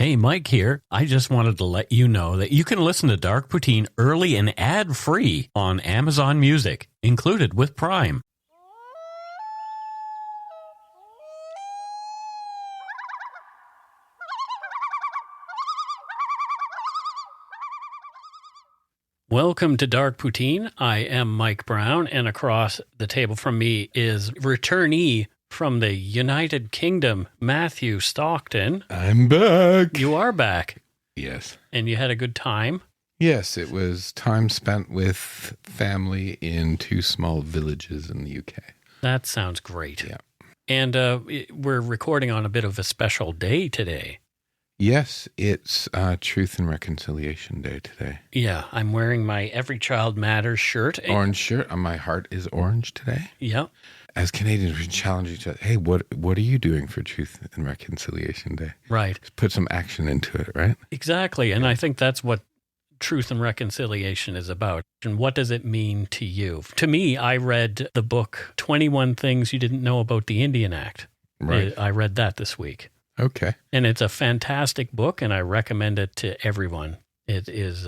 Hey, Mike here. I just wanted to let you know that you can listen to Dark Poutine early and ad-free on Amazon Music, included with Prime. Welcome to Dark Poutine. I am Mike Brown, and across the table from me is returnee from the United Kingdom, Matthew Stockton. I'm back. You are back. Yes. And you had a good time? Yes, it was time spent with family in 2 small villages in the UK. That sounds great. Yeah. And we're recording on a bit of a special day today. Yes, it's Truth and Reconciliation Day today. Yeah, I'm wearing my Every Child Matters shirt. Orange shirt, and my heart is orange today. Yeah. As Canadians, we challenge each other. Hey, what are you doing for Truth and Reconciliation Day? Right. Just put some action into it, right? Exactly. And I think that's what Truth and Reconciliation is about. And what does it mean to you? To me, I read the book 21 Things You Didn't Know About the Indian Act. Right. I read that this week. Okay. And it's a fantastic book, and I recommend it to everyone. It is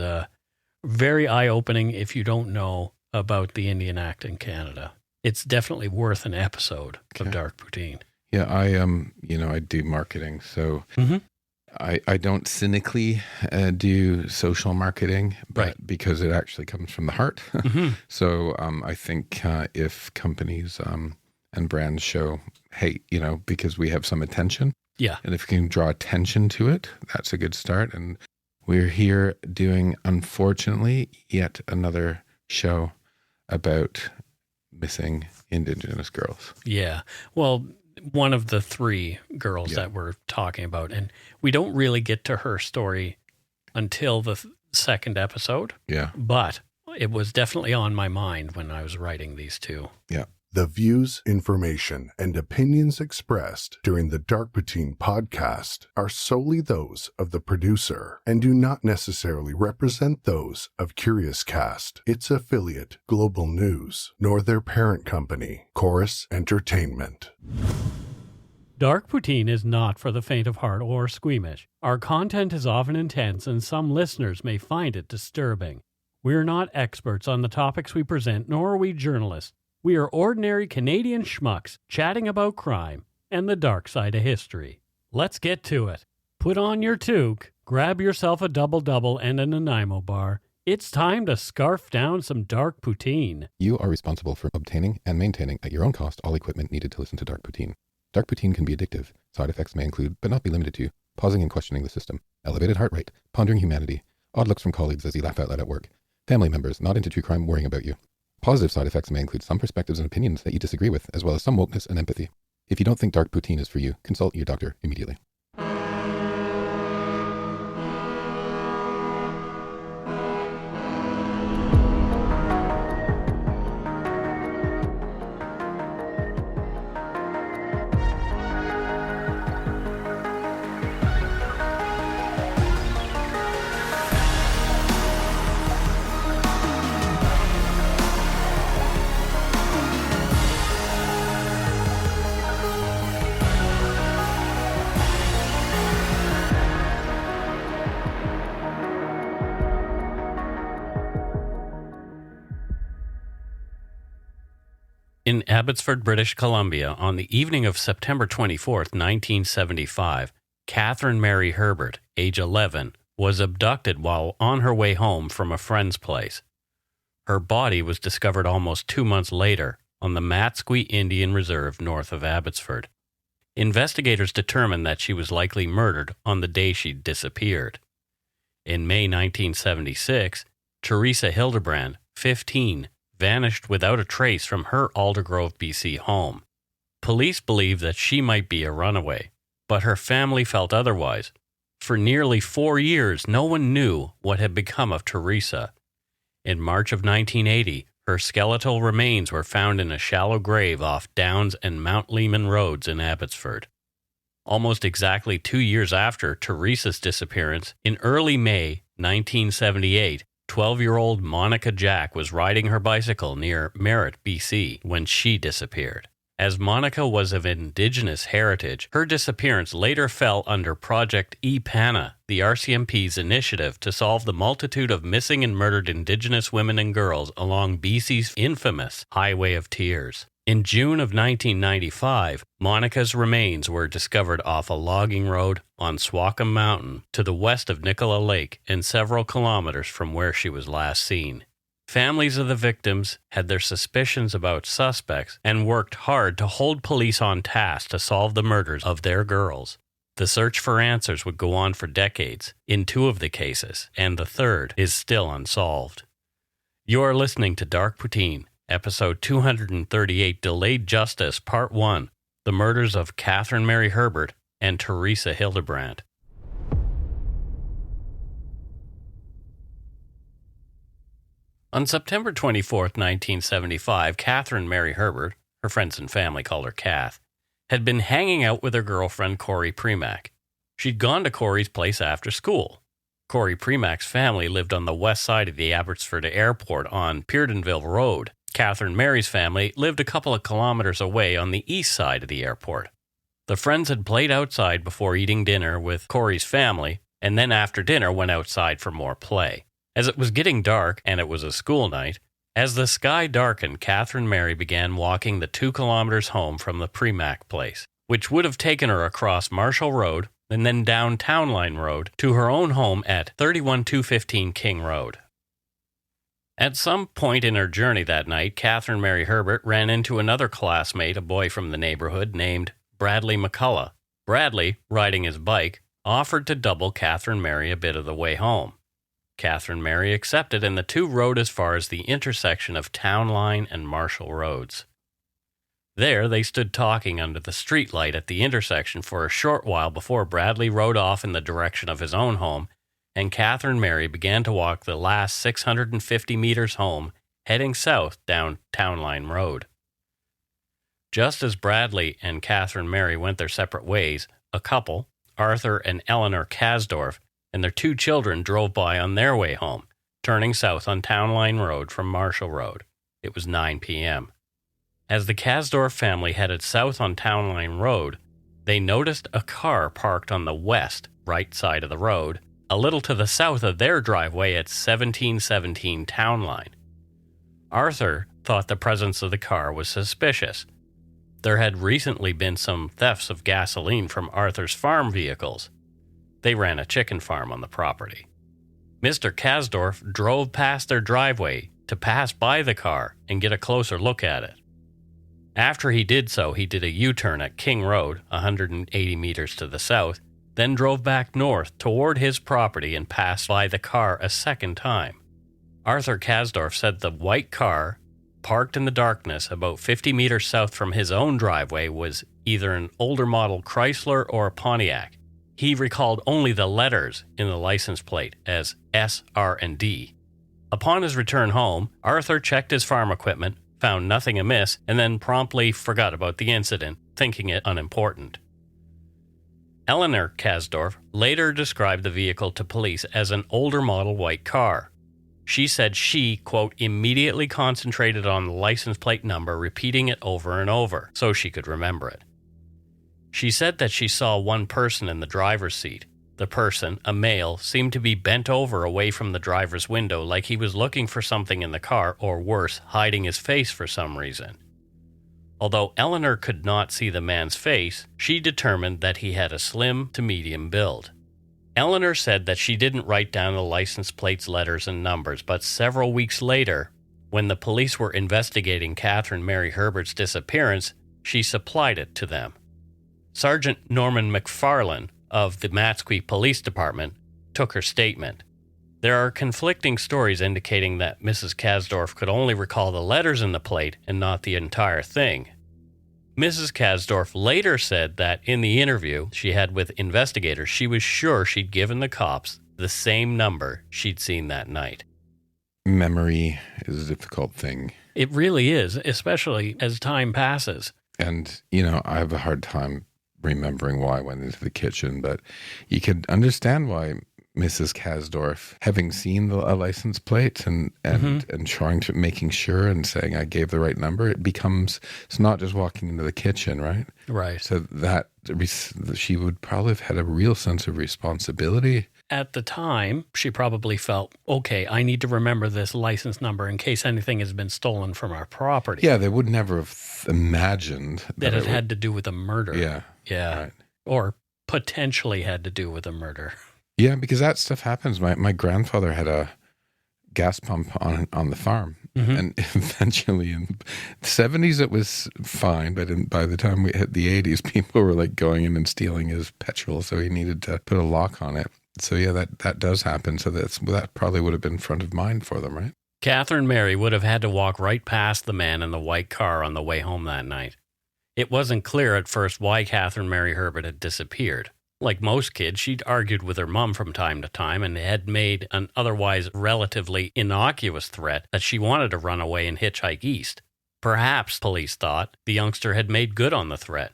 very eye-opening if you don't know about the Indian Act in Canada. It's definitely worth an episode of Dark Poutine. Yeah, I do marketing, so I don't cynically do social marketing, but right. because it actually comes from the heart. So I think if companies and brands show, hey, because we have some attention, and if you can draw attention to it, that's a good start. And we're here doing, unfortunately, yet another show about missing Indigenous girls. Yeah. Well, one of the 3 girls that we're talking about. And we don't really get to her story until the 2nd episode. Yeah. But it was definitely on my mind when I was writing these 2. Yeah. The views, information, and opinions expressed during the Dark Poutine podcast are solely those of the producer and do not necessarily represent those of Curious Cast, its affiliate, Global News, nor their parent company, Chorus Entertainment. Dark Poutine is not for the faint of heart or squeamish. Our content is often intense, and some listeners may find it disturbing. We are not experts on the topics we present, nor are we journalists. We are ordinary Canadian schmucks chatting about crime and the dark side of history. Let's get to it. Put on your toque, grab yourself a double-double and a Nanaimo bar. It's time to scarf down some Dark Poutine. You are responsible for obtaining and maintaining at your own cost all equipment needed to listen to Dark Poutine. Dark Poutine can be addictive. Side effects may include, but not be limited to, pausing and questioning the system, elevated heart rate, pondering humanity, odd looks from colleagues as you laugh out loud at work, family members not into true crime worrying about you. Positive side effects may include some perspectives and opinions that you disagree with, as well as some wokeness and empathy. If you don't think Dark Poutine is for you, consult your doctor immediately. In Abbotsford, British Columbia, on the evening of September 24th, 1975, Kathryn-Mary Herbert, age 11, was abducted while on her way home from a friend's place. Her body was discovered almost 2 months later on the Matsqui Indian Reserve north of Abbotsford. Investigators determined that she was likely murdered on the day she disappeared. In May 1976, Theresa Hildebrandt, 15, vanished without a trace from her Aldergrove, BC home. Police believed that she might be a runaway, but her family felt otherwise. For nearly 4 years, no one knew what had become of Theresa. In March of 1980, her skeletal remains were found in a shallow grave off Downs and Mount Lehman roads in Abbotsford. Almost exactly 2 years after Theresa's disappearance, in early May 1978, 12-year-old Monica Jack was riding her bicycle near Merritt, BC, when she disappeared. As Monica was of indigenous heritage, her disappearance later fell under Project E-PANA, the RCMP's initiative to solve the multitude of missing and murdered indigenous women and girls along BC's infamous Highway of Tears. In June of 1995, Monica's remains were discovered off a logging road on Swakum Mountain to the west of Nicola Lake and several kilometers from where she was last seen. Families of the victims had their suspicions about suspects and worked hard to hold police on task to solve the murders of their girls. The search for answers would go on for decades in 2 of the cases, and the third is still unsolved. You are listening to Dark Poutine, Episode 238, Delayed Justice, Part 1, The Murders of Kathryn-Mary Herbert and Theresa Hildebrandt. On September 24, 1975, Kathryn-Mary Herbert, her friends and family called her Kath, had been hanging out with her girlfriend Corey Premack. She'd gone to Corey's place after school. Corey Premack's family lived on the west side of the Abbotsford Airport on Peardenville Road. Kathryn-Mary's family lived a couple of kilometers away on the east side of the airport. The friends had played outside before eating dinner with Corey's family, and then after dinner went outside for more play. As it was getting dark, and it was a school night, as the sky darkened, Kathryn-Mary began walking the 2 kilometers home from the Premack place, which would have taken her across Marshall Road and then down Town Line Road to her own home at 31215 King Road. At some point in her journey that night, Kathryn-Mary Herbert ran into another classmate, a boy from the neighborhood named Bradley McCullough. Bradley, riding his bike, offered to double Kathryn-Mary a bit of the way home. Kathryn-Mary accepted, and the 2 rode as far as the intersection of Town Line and Marshall Roads. There, they stood talking under the streetlight at the intersection for a short while before Bradley rode off in the direction of his own home, and Kathryn-Mary began to walk the last 650 meters home, heading south down Town Line Road. Just as Bradley and Kathryn-Mary went their separate ways, a couple, Arthur and Eleanor Kasdorf, and their 2 children drove by on their way home, turning south on Town Line Road from Marshall Road. It was 9 p.m. As the Kasdorf family headed south on Town Line Road, they noticed a car parked on the west, right side of the road, a little to the south of their driveway at 1717 Town Line. Arthur thought the presence of the car was suspicious. There had recently been some thefts of gasoline from Arthur's farm vehicles. They ran a chicken farm on the property. Mr. Kasdorf drove past their driveway to pass by the car and get a closer look at it. After he did so, he did a U-turn at King Road, 180 meters to the south, then drove back north toward his property and passed by the car a second time. Arthur Kasdorf said the white car, parked in the darkness about 50 meters south from his own driveway, was either an older model Chrysler or a Pontiac. He recalled only the letters in the license plate as S, R, and D. Upon his return home, Arthur checked his farm equipment, found nothing amiss, and then promptly forgot about the incident, thinking it unimportant. Eleanor Kasdorf later described the vehicle to police as an older model white car. She said she, quote, immediately concentrated on the license plate number, repeating it over and over so she could remember it. She said that she saw one person in the driver's seat. The person, a male, seemed to be bent over away from the driver's window like he was looking for something in the car, or worse, hiding his face for some reason. Although Eleanor could not see the man's face, she determined that he had a slim to medium build. Eleanor said that she didn't write down the license plate's letters and numbers, but several weeks later, when the police were investigating Kathryn-Mary Herbert's disappearance, she supplied it to them. Sergeant Norman McFarlane of the Matsqui Police Department took her statement. There are conflicting stories indicating that Mrs. Kasdorf could only recall the letters in the plate and not the entire thing. Mrs. Kasdorf later said that in the interview she had with investigators, she was sure she'd given the cops the same number she'd seen that night. Memory is a difficult thing. It really is, especially as time passes. And, I have a hard time remembering why I went into the kitchen, but you could understand why Mrs. Kasdorf having seen a license plate and trying to making sure and saying I gave the right number, it's not just walking into the kitchen, right? Right. So that she would probably have had a real sense of responsibility. At the time, she probably felt, okay, I need to remember this license number in case anything has been stolen from our property. Yeah, they would never have imagined that it had to do with a murder. Yeah. Yeah. Right. Or potentially had to do with a murder. Yeah, because that stuff happens. My grandfather had a gas pump on the farm. And eventually in the 70s it was fine, but by the time we hit the 80s, people were like going in and stealing his petrol, so he needed to put a lock on it. So yeah, that does happen. So that probably would have been front of mind for them, right? Kathryn-Mary would have had to walk right past the man in the white car on the way home that night. It wasn't clear at first why Kathryn-Mary Herbert had disappeared. Like most kids, she'd argued with her mom from time to time and had made an otherwise relatively innocuous threat that she wanted to run away and hitchhike east. Perhaps, police thought, the youngster had made good on the threat.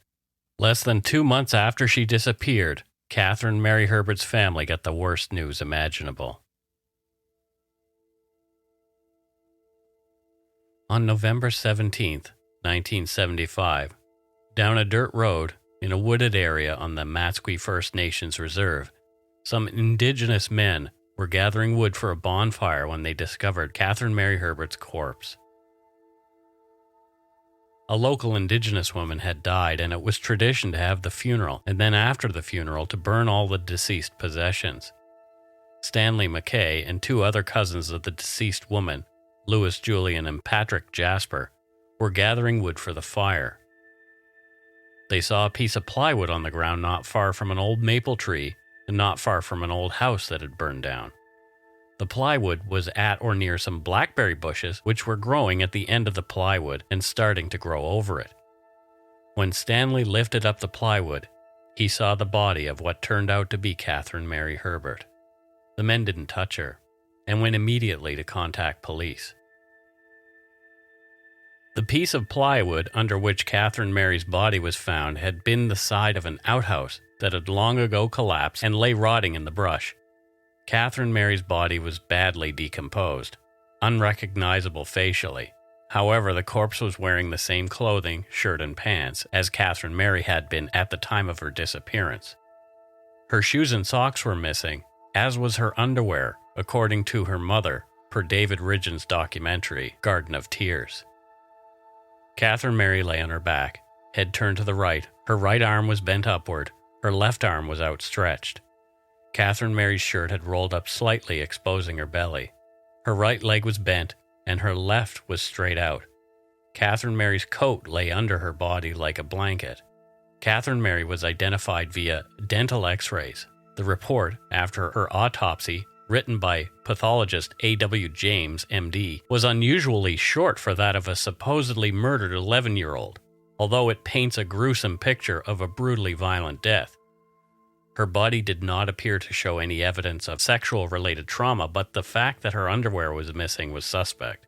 Less than 2 months after she disappeared, Kathryn-Mary Herbert's family got the worst news imaginable. On November 17th, 1975, down a dirt road in a wooded area on the Matsqui First Nations Reserve, some indigenous men were gathering wood for a bonfire when they discovered Kathryn-Mary Herbert's corpse. A local indigenous woman had died, and it was tradition to have the funeral, and then after the funeral to burn all the deceased possessions. Stanley McKay and 2 other cousins of the deceased woman, Louis Julian and Patrick Jasper, were gathering wood for the fire. They saw a piece of plywood on the ground not far from an old maple tree and not far from an old house that had burned down. The plywood was at or near some blackberry bushes which were growing at the end of the plywood and starting to grow over it. When Stanley lifted up the plywood, he saw the body of what turned out to be Kathryn-Mary Herbert. The men didn't touch her and went immediately to contact police. The piece of plywood under which Kathryn-Mary's body was found had been the side of an outhouse that had long ago collapsed and lay rotting in the brush. Kathryn-Mary's body was badly decomposed, unrecognizable facially. However, the corpse was wearing the same clothing, shirt and pants, as Kathryn-Mary had been at the time of her disappearance. Her shoes and socks were missing, as was her underwear, according to her mother, per David Ridgen's documentary, Garden of Tears. Kathryn-Mary lay on her back, head turned to the right. Her right arm was bent upward. Her left arm was outstretched. Kathryn-Mary's shirt had rolled up slightly, exposing her belly. Her right leg was bent, and her left was straight out. Kathryn-Mary's coat lay under her body like a blanket. Kathryn-Mary was identified via dental x-rays. The report, after her autopsy, written by pathologist A.W. James, M.D., was unusually short for that of a supposedly murdered 11-year-old, although it paints a gruesome picture of a brutally violent death. Her body did not appear to show any evidence of sexual-related trauma, but the fact that her underwear was missing was suspect.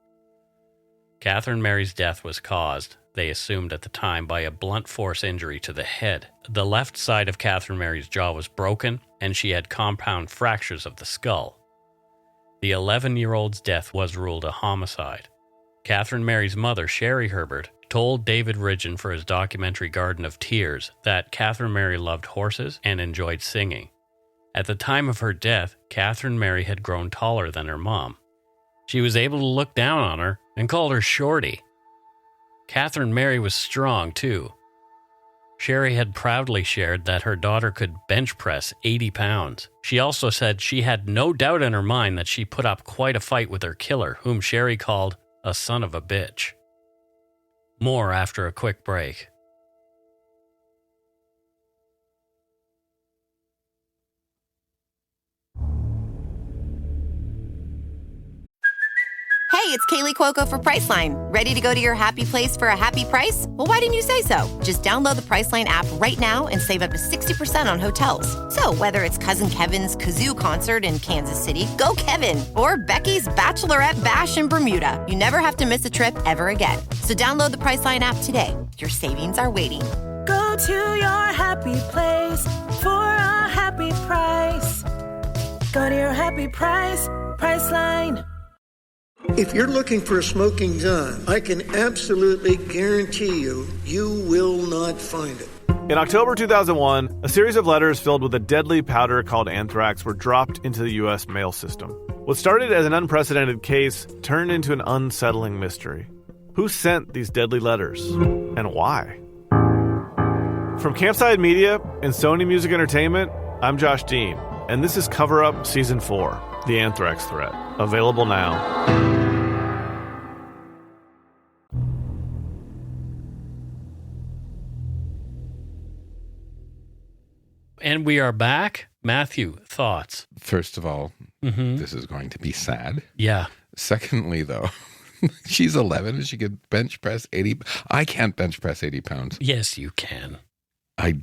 Kathryn-Mary's death was caused, they assumed at the time, by a blunt force injury to the head. The left side of Kathryn-Mary's jaw was broken, and she had compound fractures of the skull. The 11-year-old's death was ruled a homicide. Kathryn-Mary's mother, Sherry Herbert, told David Ridgen for his documentary Garden of Tears that Kathryn-Mary loved horses and enjoyed singing. At the time of her death, Kathryn-Mary had grown taller than her mom. She was able to look down on her and called her Shorty. Kathryn-Mary was strong, too. Sherry had proudly shared that her daughter could bench press 80 pounds. She also said she had no doubt in her mind that she put up quite a fight with her killer, whom Sherry called a son of a bitch. More after a quick break. Hey, it's Kaylee Cuoco for Priceline. Ready to go to your happy place for a happy price? Well, why didn't you say so? Just download the Priceline app right now and save up to 60% on hotels. So whether it's Cousin Kevin's Kazoo Concert in Kansas City, go Kevin, or Becky's Bachelorette Bash in Bermuda, you never have to miss a trip ever again. So download the Priceline app today. Your savings are waiting. Go to your happy place for a happy price. go to your happy price, Priceline. If you're looking for a smoking gun, I can absolutely guarantee you will not find it. In October 2001, a series of letters filled with a deadly powder called anthrax were dropped into the U.S. mail system. What started as an unprecedented case turned into an unsettling mystery. Who sent these deadly letters? And why? From Campside Media and Sony Music Entertainment, I'm Josh Dean, and this is Cover Up Season 4, The Anthrax Threat. Available now. And we are back. Matthew, thoughts? First of all, this is going to be sad. Yeah. Secondly, though, she's 11 and she could bench press 80. I can't bench press 80 pounds. Yes, you can. I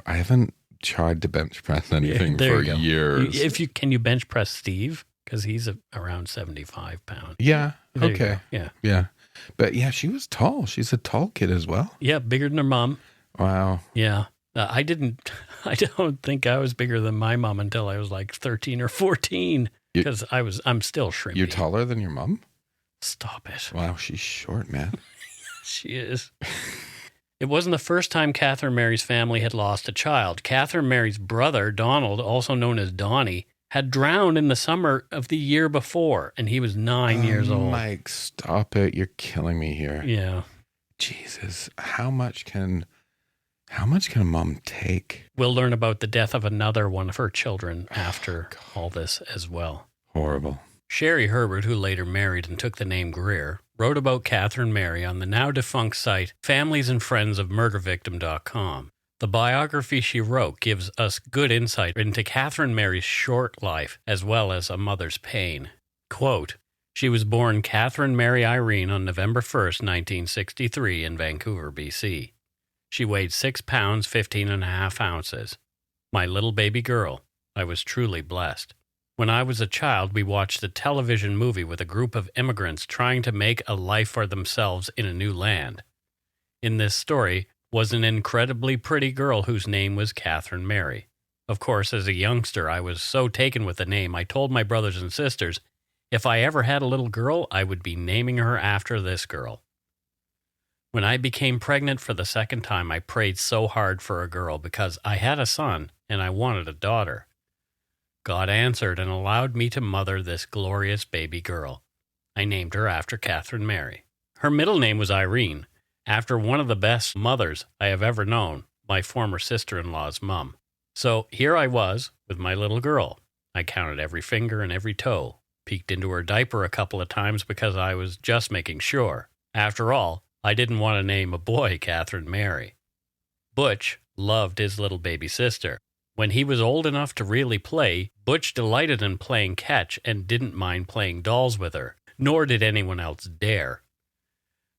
haven't tried to bench press anything for years. Can you bench press Steve? Because he's around 75 pounds. Yeah. There Okay. Yeah. But yeah, she was tall. She's a tall kid as well. Yeah, bigger than her mom. Wow. Yeah. I don't think I was bigger than my mom until I was like 13 or 14 because I'm still shrimpy. You're taller than your mom? Stop it. Wow, she's short, man. She is. It wasn't the first time Kathryn-Mary's family had lost a child. Kathryn-Mary's brother, Donald, also known as Donnie, had drowned in the summer of the year before, and he was 9 years old. Mike, stop it. You're killing me here. Yeah. Jesus, how much can a mom take? We'll learn about the death of another one of her children after all this as well. Horrible. Sherry Herbert, who later married and took the name Greer, wrote about Kathryn-Mary on the now-defunct site familiesandfriendsofmurdervictim.com. The biography she wrote gives us good insight into Kathryn-Mary's short life as well as a mother's pain. Quote, she was born Kathryn-Mary Irene on November 1st, 1963 in Vancouver, BC. She weighed 6 pounds, 15 and a half ounces. My little baby girl. I was truly blessed. When I was a child, we watched a television movie with a group of immigrants trying to make a life for themselves in a new land. In this story was an incredibly pretty girl whose name was Kathryn-Mary. Of course, as a youngster, I was so taken with the name, I told my brothers and sisters, if I ever had a little girl, I would be naming her after this girl. When I became pregnant for the second time, I prayed so hard for a girl because I had a son and I wanted a daughter. God answered and allowed me to mother this glorious baby girl. I named her after Kathryn-Mary. Her middle name was Irene, after one of the best mothers I have ever known, my former sister-in-law's mom. So here I was with my little girl. I counted every finger and every toe, peeked into her diaper a couple of times because I was just making sure. After all, I didn't want to name a boy Kathryn-Mary. Butch loved his little baby sister. When he was old enough to really play, Butch delighted in playing catch and didn't mind playing dolls with her, nor did anyone else dare.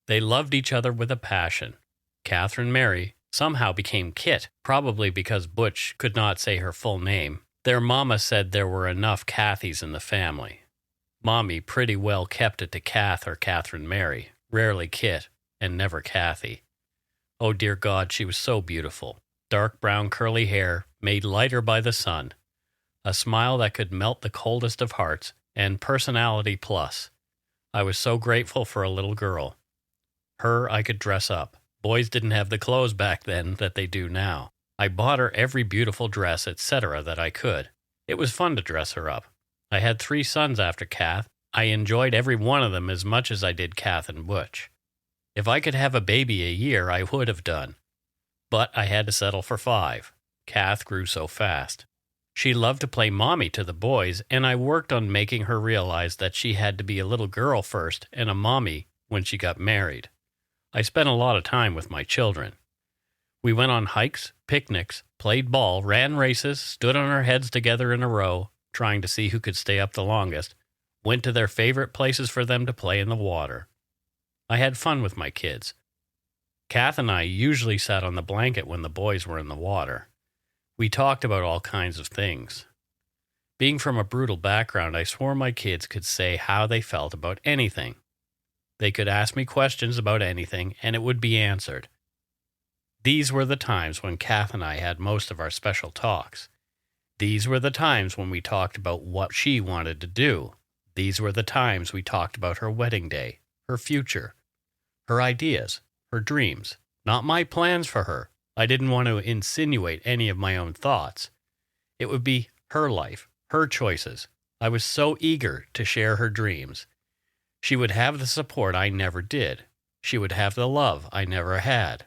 They loved each other with a passion. Kathryn-Mary somehow became Kit, probably because Butch could not say her full name. Their mama said there were enough Kathys in the family. Mommy pretty well kept it to Kath or Kathryn-Mary, rarely Kit, and never Kathy. Oh dear God, she was so beautiful. Dark brown curly hair, made lighter by the sun. A smile that could melt the coldest of hearts, and personality plus. I was so grateful for a little girl. Her I could dress up. Boys didn't have the clothes back then that they do now. I bought her every beautiful dress, etc. that I could. It was fun to dress her up. I had 3 sons after Kath. I enjoyed every one of them as much as I did Kath and Butch. If I could have a baby a year, I would have done. But I had to settle for 5. Kath grew so fast. She loved to play mommy to the boys, and I worked on making her realize that she had to be a little girl first and a mommy when she got married. I spent a lot of time with my children. We went on hikes, picnics, played ball, ran races, stood on our heads together in a row, trying to see who could stay up the longest, went to their favorite places for them to play in the water. I had fun with my kids. Kath and I usually sat on the blanket when the boys were in the water. We talked about all kinds of things. Being from a brutal background, I swore my kids could say how they felt about anything. They could ask me questions about anything, and it would be answered. These were the times when Kath and I had most of our special talks. These were the times when we talked about what she wanted to do. These were the times we talked about her wedding day, her future, her ideas, her dreams, not my plans for her. I didn't want to insinuate any of my own thoughts. It would be her life, her choices. I was so eager to share her dreams. She would have the support I never did. She would have the love I never had.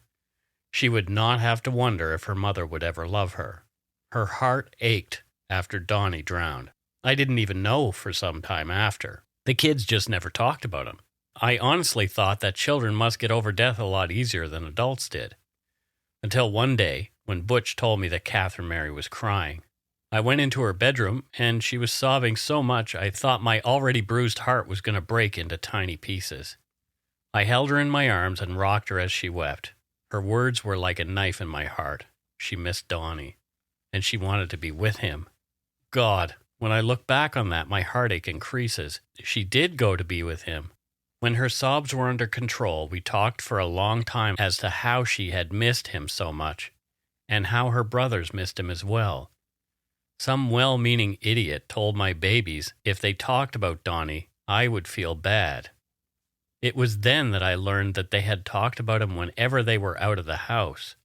She would not have to wonder if her mother would ever love her. Her heart ached after Donnie drowned. I didn't even know for some time after. The kids just never talked about him. I honestly thought that children must get over death a lot easier than adults did. Until one day, when Butch told me that Kathryn-Mary was crying. I went into her bedroom, and she was sobbing so much I thought my already bruised heart was going to break into tiny pieces. I held her in my arms and rocked her as she wept. Her words were like a knife in my heart. She missed Donnie, and she wanted to be with him. God, when I look back on that, my heartache increases. She did go to be with him. When her sobs were under control, we talked for a long time as to how she had missed him so much, and how her brothers missed him as well. Some well-meaning idiot told my babies if they talked about Donnie, I would feel bad. It was then that I learned that they had talked about him whenever they were out of the house.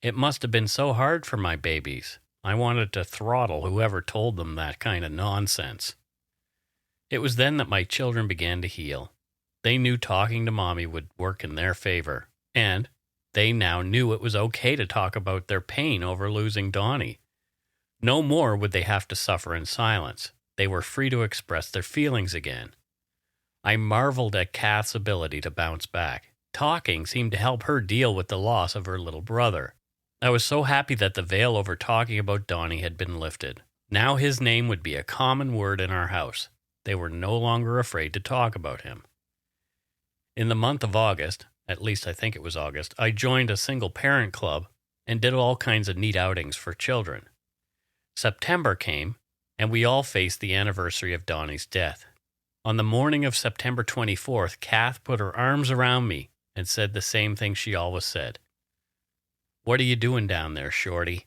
It must have been so hard for my babies. I wanted to throttle whoever told them that kind of nonsense. It was then that my children began to heal. They knew talking to Mommy would work in their favor, and they now knew it was okay to talk about their pain over losing Donnie. No more would they have to suffer in silence. They were free to express their feelings again. I marveled at Kath's ability to bounce back. Talking seemed to help her deal with the loss of her little brother. I was so happy that the veil over talking about Donnie had been lifted. Now his name would be a common word in our house. They were no longer afraid to talk about him. In the month of August, at least I think it was August, I joined a single-parent club and did all kinds of neat outings for children. September came, and we all faced the anniversary of Donnie's death. On the morning of September 24th, Kath put her arms around me and said the same thing she always said. "What are you doing down there, Shorty?"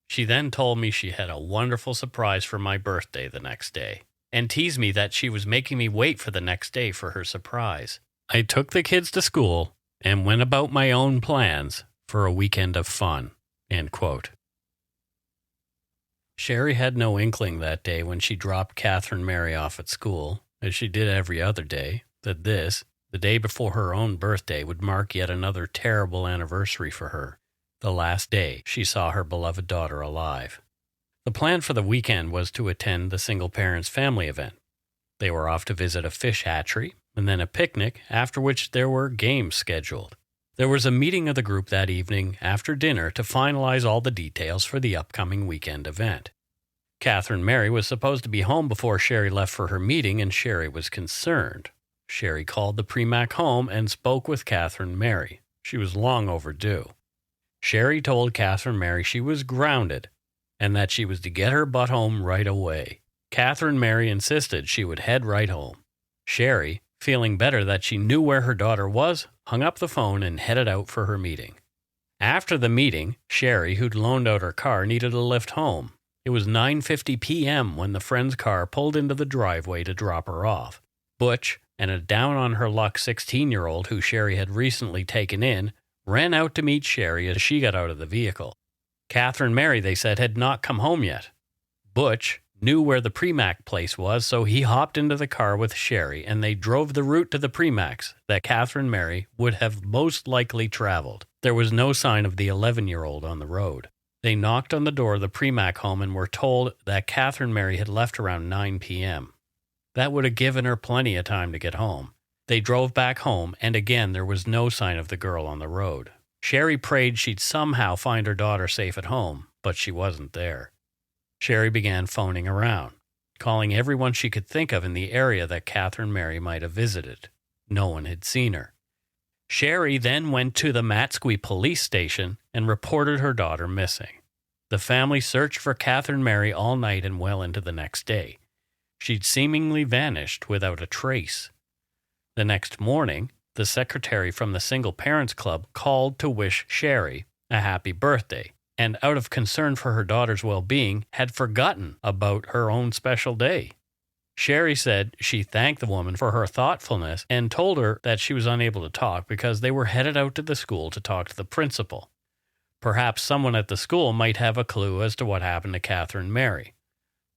She then told me she had a wonderful surprise for my birthday the next day, and teased me that she was making me wait for the next day for her surprise. I took the kids to school and went about my own plans for a weekend of fun. End quote. Sherry had no inkling that day when she dropped Kathryn-Mary off at school, as she did every other day, that this, the day before her own birthday, would mark yet another terrible anniversary for her, the last day she saw her beloved daughter alive. The plan for the weekend was to attend the single parents family event. They were off to visit a fish hatchery, and then a picnic, after which there were games scheduled. There was a meeting of the group that evening after dinner to finalize all the details for the upcoming weekend event. Kathryn-Mary was supposed to be home before Sherry left for her meeting, and Sherry was concerned. Sherry called the Premack home and spoke with Kathryn-Mary. She was long overdue. Sherry told Kathryn-Mary she was grounded and that she was to get her butt home right away. Kathryn-Mary insisted she would head right home. Sherry, feeling better that she knew where her daughter was, hung up the phone and headed out for her meeting. After the meeting, Sherry, who'd loaned out her car, needed a lift home. It was 9:50 p.m. when the friend's car pulled into the driveway to drop her off. Butch and a down-on-her-luck 16-year-old who Sherry had recently taken in ran out to meet Sherry as she got out of the vehicle. Kathryn-Mary, they said, had not come home yet. Butch knew where the Premack place was, so he hopped into the car with Sherry, and they drove the route to the Premacks that Kathryn-Mary would have most likely traveled. There was no sign of the 11-year-old on the road. They knocked on the door of the Premack home and were told that Kathryn-Mary had left around 9 p.m. That would have given her plenty of time to get home. They drove back home, and again there was no sign of the girl on the road. Sherry prayed she'd somehow find her daughter safe at home, but she wasn't there. Sherry began phoning around, calling everyone she could think of in the area that Kathryn-Mary might have visited. No one had seen her. Sherry then went to the Matsqui police station and reported her daughter missing. The family searched for Kathryn-Mary all night and well into the next day. She'd seemingly vanished without a trace. The next morning, the secretary from the Single Parents Club called to wish Sherry a happy birthday and out of concern for her daughter's well-being, had forgotten about her own special day. Sherry said she thanked the woman for her thoughtfulness and told her that she was unable to talk because they were headed out to the school to talk to the principal. Perhaps someone at the school might have a clue as to what happened to Kathryn-Mary,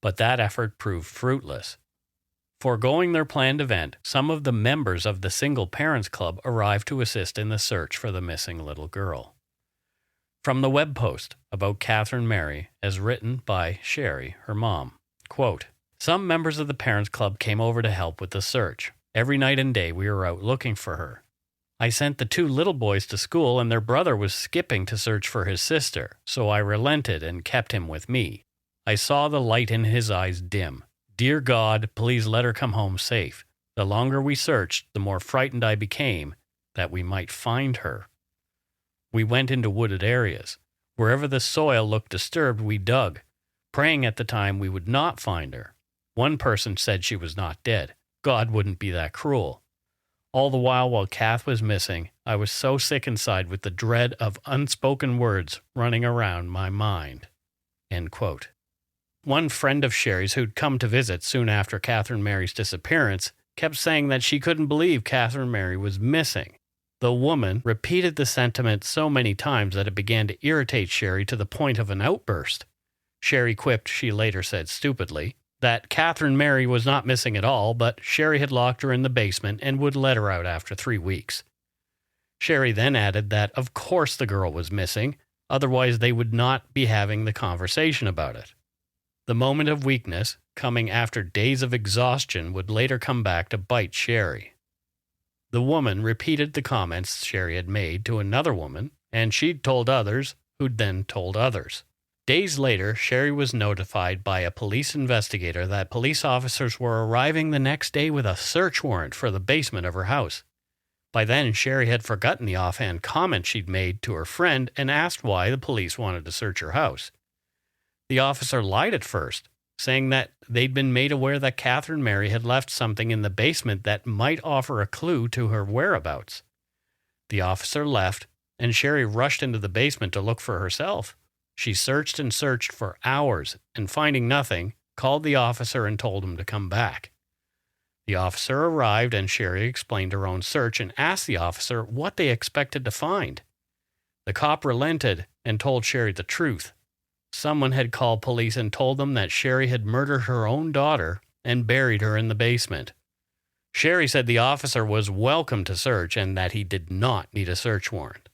but that effort proved fruitless. Foregoing their planned event, some of the members of the Single Parents Club arrived to assist in the search for the missing little girl. From the web post about Kathryn-Mary, as written by Sherry, her mom, quote, "Some members of the Parents Club came over to help with the search. Every night and day we were out looking for her. I sent the 2 little boys to school and their brother was skipping to search for his sister, so I relented and kept him with me. I saw the light in his eyes dim. Dear God, please let her come home safe. The longer we searched, the more frightened I became that we might find her. We went into wooded areas. Wherever the soil looked disturbed, we dug, praying at the time we would not find her. One person said she was not dead. God wouldn't be that cruel. All the while Kath was missing, I was so sick inside with the dread of unspoken words running around my mind." End quote. One friend of Sherry's who'd come to visit soon after Kathryn-Mary's disappearance kept saying that she couldn't believe Kathryn-Mary was missing. The woman repeated the sentiment so many times that it began to irritate Sherry to the point of an outburst. Sherry quipped, she later said stupidly, that Kathryn-Mary was not missing at all, but Sherry had locked her in the basement and would let her out after 3 weeks. Sherry then added that of course the girl was missing, otherwise they would not be having the conversation about it. The moment of weakness, coming after days of exhaustion, would later come back to bite Sherry. The woman repeated the comments Sherry had made to another woman, and she'd told others, who'd then told others. Days later, Sherry was notified by a police investigator that police officers were arriving the next day with a search warrant for the basement of her house. By then, Sherry had forgotten the offhand comment she'd made to her friend and asked why the police wanted to search her house. The officer lied at first, saying that they'd been made aware that Kathryn-Mary had left something in the basement that might offer a clue to her whereabouts. The officer left, and Sherry rushed into the basement to look for herself. She searched and searched for hours, and finding nothing, called the officer and told him to come back. The officer arrived, and Sherry explained her own search and asked the officer what they expected to find. The cop relented and told Sherry the truth. Someone had called police and told them that Sherry had murdered her own daughter and buried her in the basement. Sherry said the officer was welcome to search and that he did not need a search warrant.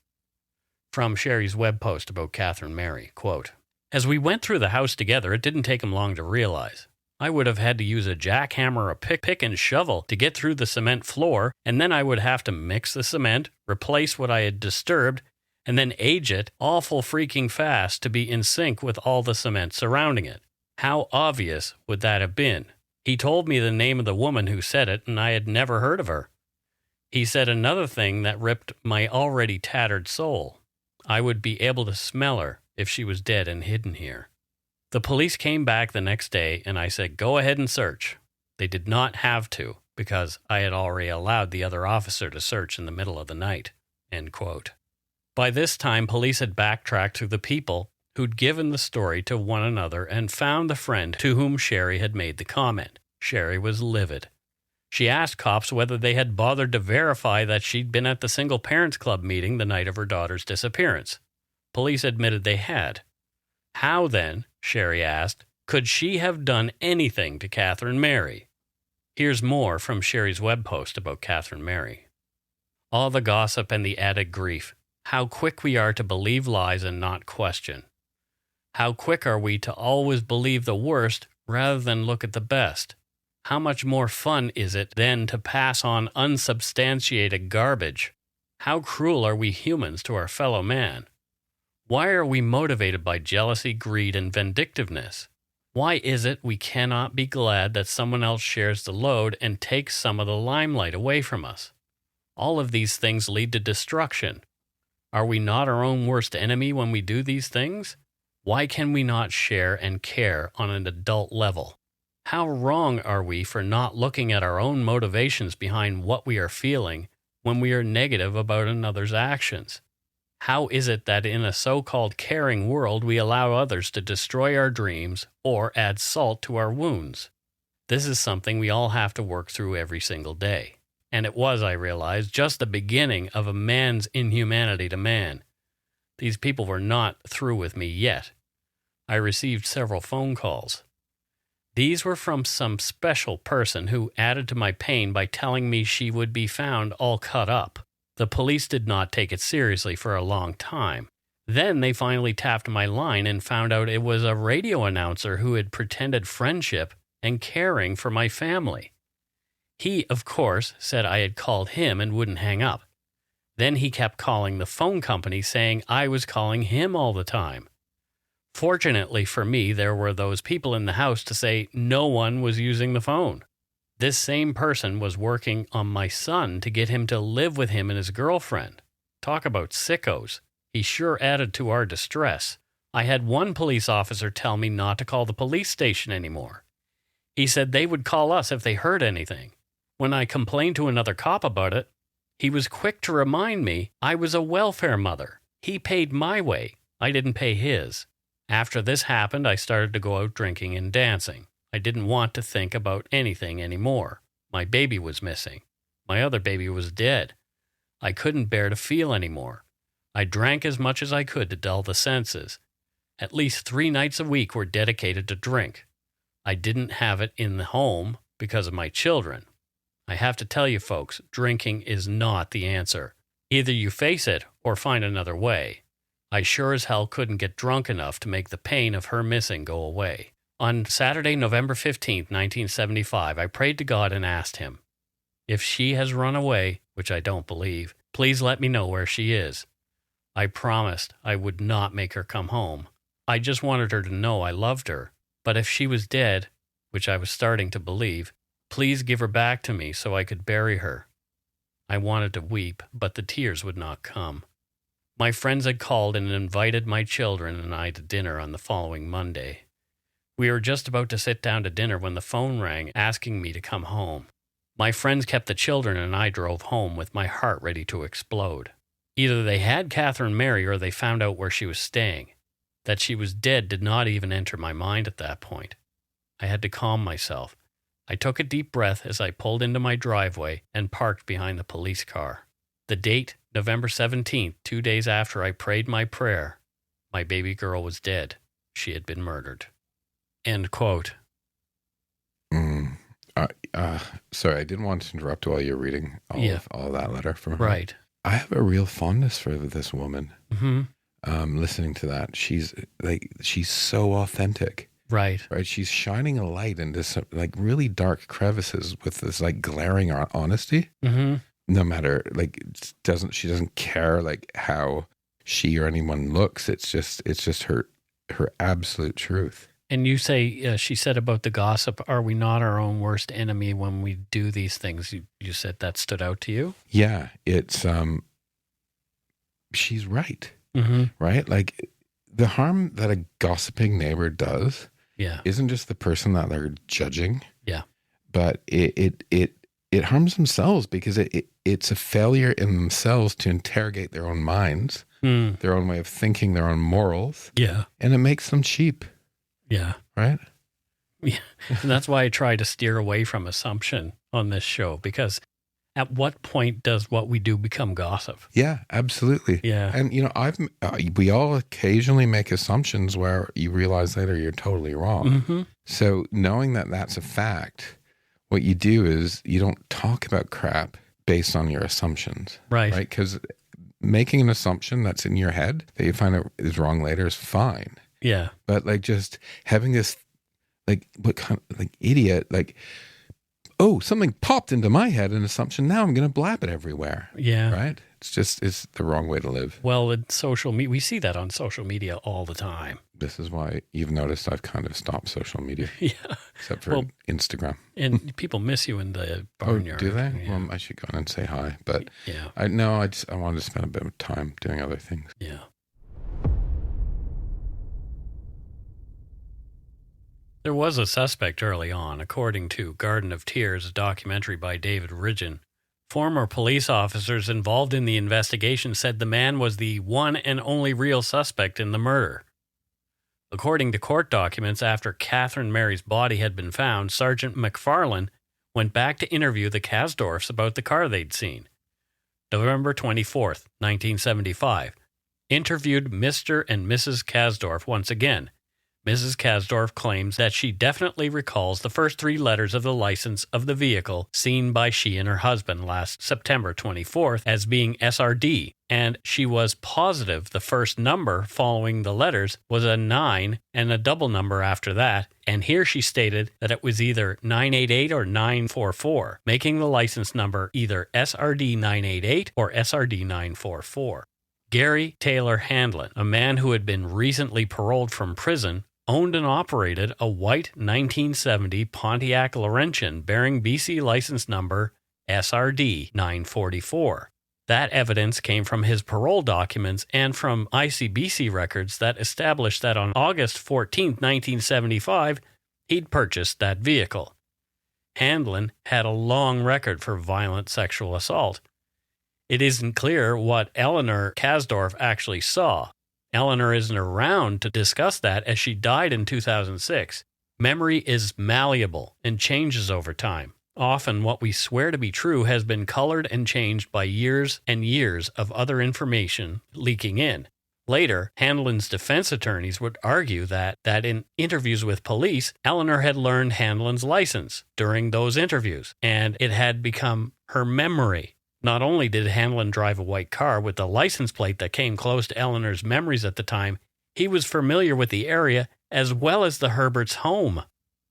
From Sherry's web post about Kathryn-Mary, quote, "As we went through the house together, it didn't take him long to realize. I would have had to use a jackhammer, a pick and shovel to get through the cement floor, and then I would have to mix the cement, replace what I had disturbed, and then age it awful freaking fast to be in sync with all the cement surrounding it. How obvious would that have been? He told me the name of the woman who said it, and I had never heard of her. He said another thing that ripped my already tattered soul. I would be able to smell her if she was dead and hidden here. The police came back the next day, and I said, go ahead and search. They did not have to, because I had already allowed the other officer to search in the middle of the night." End quote. By this time, police had backtracked to the people who'd given the story to one another and found the friend to whom Sherry had made the comment. Sherry was livid. She asked cops whether they had bothered to verify that she'd been at the Single Parents Club meeting the night of her daughter's disappearance. Police admitted they had. How then, Sherry asked, could she have done anything to Kathryn-Mary? Here's more from Sherry's web post about Kathryn-Mary. All the gossip and the added grief. How quick we are to believe lies and not question. How quick are we to always believe the worst rather than look at the best? How much more fun is it then to pass on unsubstantiated garbage? How cruel are we humans to our fellow man? Why are we motivated by jealousy, greed, and vindictiveness? Why is it we cannot be glad that someone else shares the load and takes some of the limelight away from us? All of these things lead to destruction. Are we not our own worst enemy when we do these things? Why can we not share and care on an adult level? How wrong are we for not looking at our own motivations behind what we are feeling when we are negative about another's actions? How is it that in a so-called caring world we allow others to destroy our dreams or add salt to our wounds? This is something we all have to work through every single day. And it was, I realized, just the beginning of a man's inhumanity to man. These people were not through with me yet. I received several phone calls. These were from some special person who added to my pain by telling me she would be found all cut up. The police did not take it seriously for a long time. Then they finally tapped my line and found out it was a radio announcer who had pretended friendship and caring for my family. He, of course, said I had called him and wouldn't hang up. Then he kept calling the phone company saying I was calling him all the time. Fortunately for me, there were those people in the house to say no one was using the phone. This same person was working on my son to get him to live with him and his girlfriend. Talk about sickos. He sure added to our distress. I had one police officer tell me not to call the police station anymore. He said they would call us if they heard anything. When I complained to another cop about it, he was quick to remind me I was a welfare mother. He paid my way. I didn't pay his. After this happened, I started to go out drinking and dancing. I didn't want to think about anything anymore. My baby was missing. My other baby was dead. I couldn't bear to feel anymore. I drank as much as I could to dull the senses. At least 3 nights a week were dedicated to drink. I didn't have it in the home because of my children. I have to tell you folks, drinking is not the answer. Either you face it or find another way. I sure as hell couldn't get drunk enough to make the pain of her missing go away. On Saturday, November 15th, 1975, I prayed to God and asked him, if she has run away, which I don't believe, please let me know where she is. I promised I would not make her come home. I just wanted her to know I loved her. But if she was dead, which I was starting to believe, please give her back to me so I could bury her. I wanted to weep, but the tears would not come. My friends had called and invited my children and I to dinner on the following Monday. We were just about to sit down to dinner when the phone rang asking me to come home. My friends kept the children and I drove home with my heart ready to explode. Either they had Kathryn-Mary or they found out where she was staying. That she was dead did not even enter my mind at that point. I had to calm myself. I took a deep breath as I pulled into my driveway and parked behind the police car. The date, November 17th, 2 days after I prayed my prayer, my baby girl was dead. She had been murdered. End quote. Sorry, I didn't want to interrupt while you're reading all of that letter from her. Right. I have a real fondness for this woman. Mm-hmm. Listening to that, she's so authentic. Right. She's shining a light into some really dark crevices with this glaring honesty. Mm-hmm. No matter she doesn't care how she or anyone looks. It's just her absolute truth. And you say, she said about the gossip, are we not our own worst enemy when we do these things? You said that stood out to you? Yeah, it's, she's right. Mm-hmm. Right? The harm that a gossiping neighbor does isn't just the person that they're judging. Yeah. But it harms themselves because it's a failure in themselves to interrogate their own minds, their own way of thinking, their own morals. Yeah. And it makes them cheap. Yeah. Right? Yeah. And that's why I try to steer away from assumption on this show, because at what point does what we do become gossip? Yeah, absolutely. Yeah. And, we all occasionally make assumptions where you realize later you're totally wrong. Mm-hmm. So knowing that that's a fact, what you do is you don't talk about crap based on your assumptions. Right. Right? Because making an assumption that's in your head that you find out is wrong later is fine. Yeah. But just having this, what kind of, idiot, oh, something popped into my head, an assumption, now I'm going to blab it everywhere. Yeah. Right? It's the wrong way to live. Well, in social media, we see that on social media all the time. This is why you've noticed I've kind of stopped social media. Yeah. Except for Instagram. And people miss you in the barnyard. Oh, do they? Yeah. Well, I should go in and say hi. But yeah. I wanted to spend a bit of time doing other things. Yeah. There was a suspect early on, according to Garden of Tears, a documentary by David Ridgen, Former police officers involved in the investigation said the man was the one and only real suspect in the murder. According to court documents, after Kathryn-Mary's body had been found, Sergeant McFarlane went back to interview the Kasdorfs about the car they'd seen. November 24th, 1975. Interviewed Mr. and Mrs. Kasdorf once again. Mrs. Kasdorf claims that she definitely recalls the first 3 letters of the license of the vehicle seen by she and her husband last September 24th as being SRD, and she was positive the first number following the letters was a 9 and a double number after that, and here she stated that it was either 988 or 944, making the license number either SRD 988 or SRD 944. Gary Taylor Handlin, a man who had been recently paroled from prison, owned and operated a white 1970 Pontiac Laurentian bearing BC license number SRD 944. That evidence came from his parole documents and from ICBC records that established that on August 14, 1975, he'd purchased that vehicle. Handlin had a long record for violent sexual assault. It isn't clear what Eleanor Kasdorf actually saw. Eleanor isn't around to discuss that as she died in 2006. Memory is malleable and changes over time. Often what we swear to be true has been colored and changed by years and years of other information leaking in. Later, Handlin's defense attorneys would argue that in interviews with police, Eleanor had learned Handlin's license during those interviews, and it had become her memory. Not only did Handlin drive a white car with the license plate that came close to Eleanor's memories at the time, he was familiar with the area as well as the Herberts' home.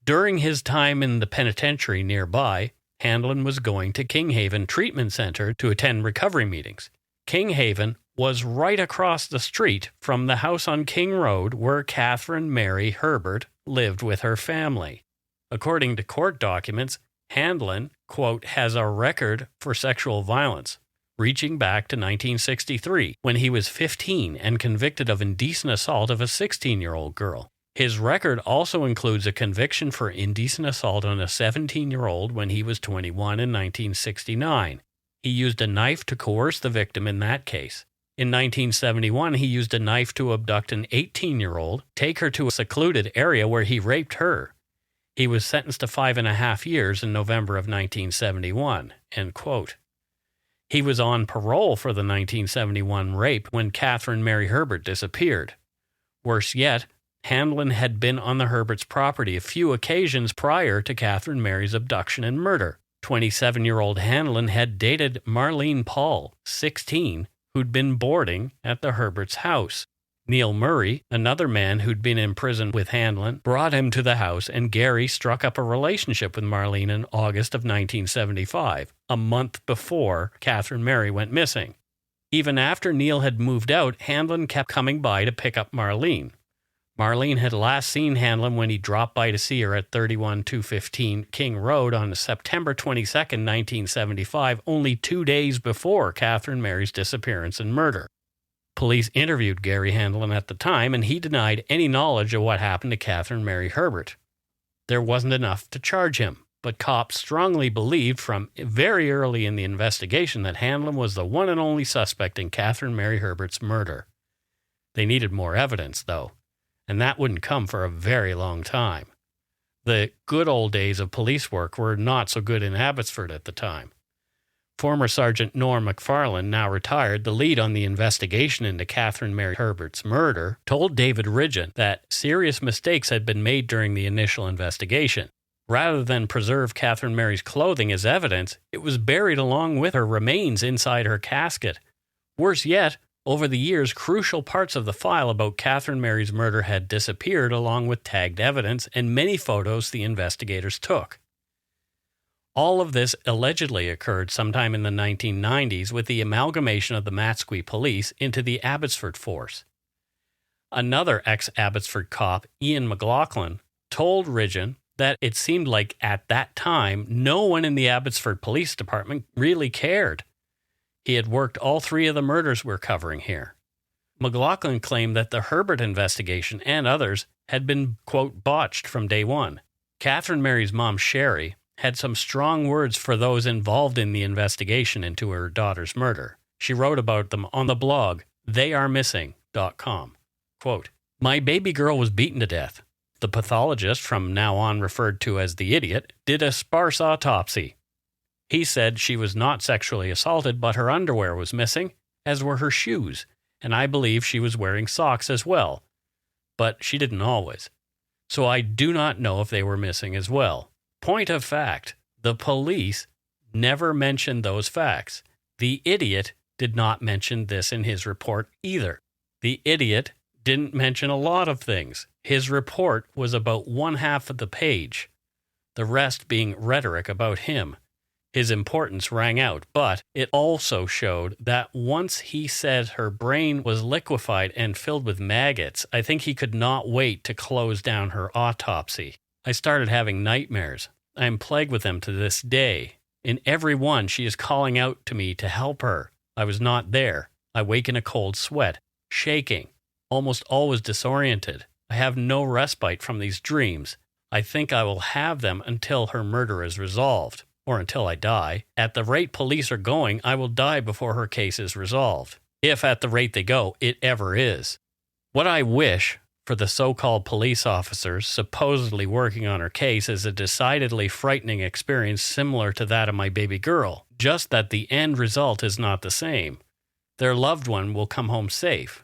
During his time in the penitentiary nearby, Handlin was going to Kinghaven Treatment Center to attend recovery meetings. Kinghaven was right across the street from the house on King Road where Kathryn-Mary Herbert lived with her family. According to court documents, Handlin, quote, has a record for sexual violence, reaching back to 1963, when he was 15 and convicted of indecent assault of a 16-year-old girl. His record also includes a conviction for indecent assault on a 17-year-old when he was 21 in 1969. He used a knife to coerce the victim in that case. In 1971, he used a knife to abduct an 18-year-old, take her to a secluded area where he raped her. He was sentenced to 5.5 years in November of 1971, end quote. He was on parole for the 1971 rape when Kathryn-Mary Herbert disappeared. Worse yet, Handlin had been on the Herberts' property a few occasions prior to Kathryn-Mary's abduction and murder. 27-year-old Handlin had dated Marlene Paul, 16, who'd been boarding at the Herberts' house. Neil Murray, another man who'd been in prison with Handlin, brought him to the house, and Gary struck up a relationship with Marlene in August of 1975, a month before Kathryn-Mary went missing. Even after Neil had moved out, Handlin kept coming by to pick up Marlene. Marlene had last seen Handlin when he dropped by to see her at 31215 King Road on September 22, 1975, only 2 days before Kathryn-Mary's disappearance and murder. Police interviewed Gary Handlin at the time, and he denied any knowledge of what happened to Kathryn-Mary Herbert. There wasn't enough to charge him, but cops strongly believed from very early in the investigation that Handlin was the one and only suspect in Kathryn-Mary Herbert's murder. They needed more evidence, though, and that wouldn't come for a very long time. The good old days of police work were not so good in Abbotsford at the time. Former Sergeant Norm McFarlane, now retired, the lead on the investigation into Kathryn-Mary Herbert's murder, told David Ridgen that serious mistakes had been made during the initial investigation. Rather than preserve Kathryn-Mary's clothing as evidence, it was buried along with her remains inside her casket. Worse yet, over the years, crucial parts of the file about Kathryn-Mary's murder had disappeared along with tagged evidence and many photos the investigators took. All of this allegedly occurred sometime in the 1990s with the amalgamation of the Matsqui police into the Abbotsford force. Another ex-Abbotsford cop, Ian McLaughlin, told Ridgen that it seemed like at that time no one in the Abbotsford Police Department really cared. He had worked all 3 of the murders we're covering here. McLaughlin claimed that the Herbert investigation and others had been, quote, botched from day one. Kathryn-Mary's mom, Sherry, had some strong words for those involved in the investigation into her daughter's murder. She wrote about them on the blog theyaremissing.com. Quote, "My baby girl was beaten to death. The pathologist, from now on referred to as the idiot, did a sparse autopsy. He said she was not sexually assaulted, but her underwear was missing, as were her shoes, and I believe she was wearing socks as well. But she didn't always. So I do not know if they were missing as well. Point of fact, the police never mentioned those facts. The idiot did not mention this in his report either. The idiot didn't mention a lot of things. His report was about 1/2 of the page, the rest being rhetoric about him. His importance rang out, but it also showed that once he said her brain was liquefied and filled with maggots, I think he could not wait to close down her autopsy. I started having nightmares. I am plagued with them to this day. In every one, she is calling out to me to help her. I was not there. I wake in a cold sweat, shaking, almost always disoriented. I have no respite from these dreams. I think I will have them until her murder is resolved, or until I die. At the rate police are going, I will die before her case is resolved, if at the rate they go, it ever is. What I wish for the so-called police officers supposedly working on her case is a decidedly frightening experience similar to that of my baby girl, just that the end result is not the same. Their loved one will come home safe.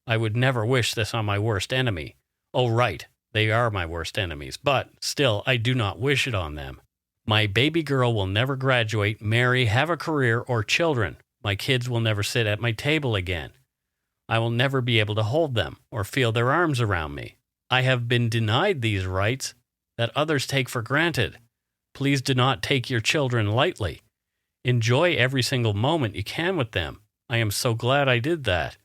I would never wish this on my worst enemy. Oh, right, they are my worst enemies, but still, I do not wish it on them. My baby girl will never graduate, marry, have a career, or children. My kids will never sit at my table again. I will never be able to hold them or feel their arms around me. I have been denied these rights that others take for granted. Please do not take your children lightly. Enjoy every single moment you can with them. I am so glad I did that.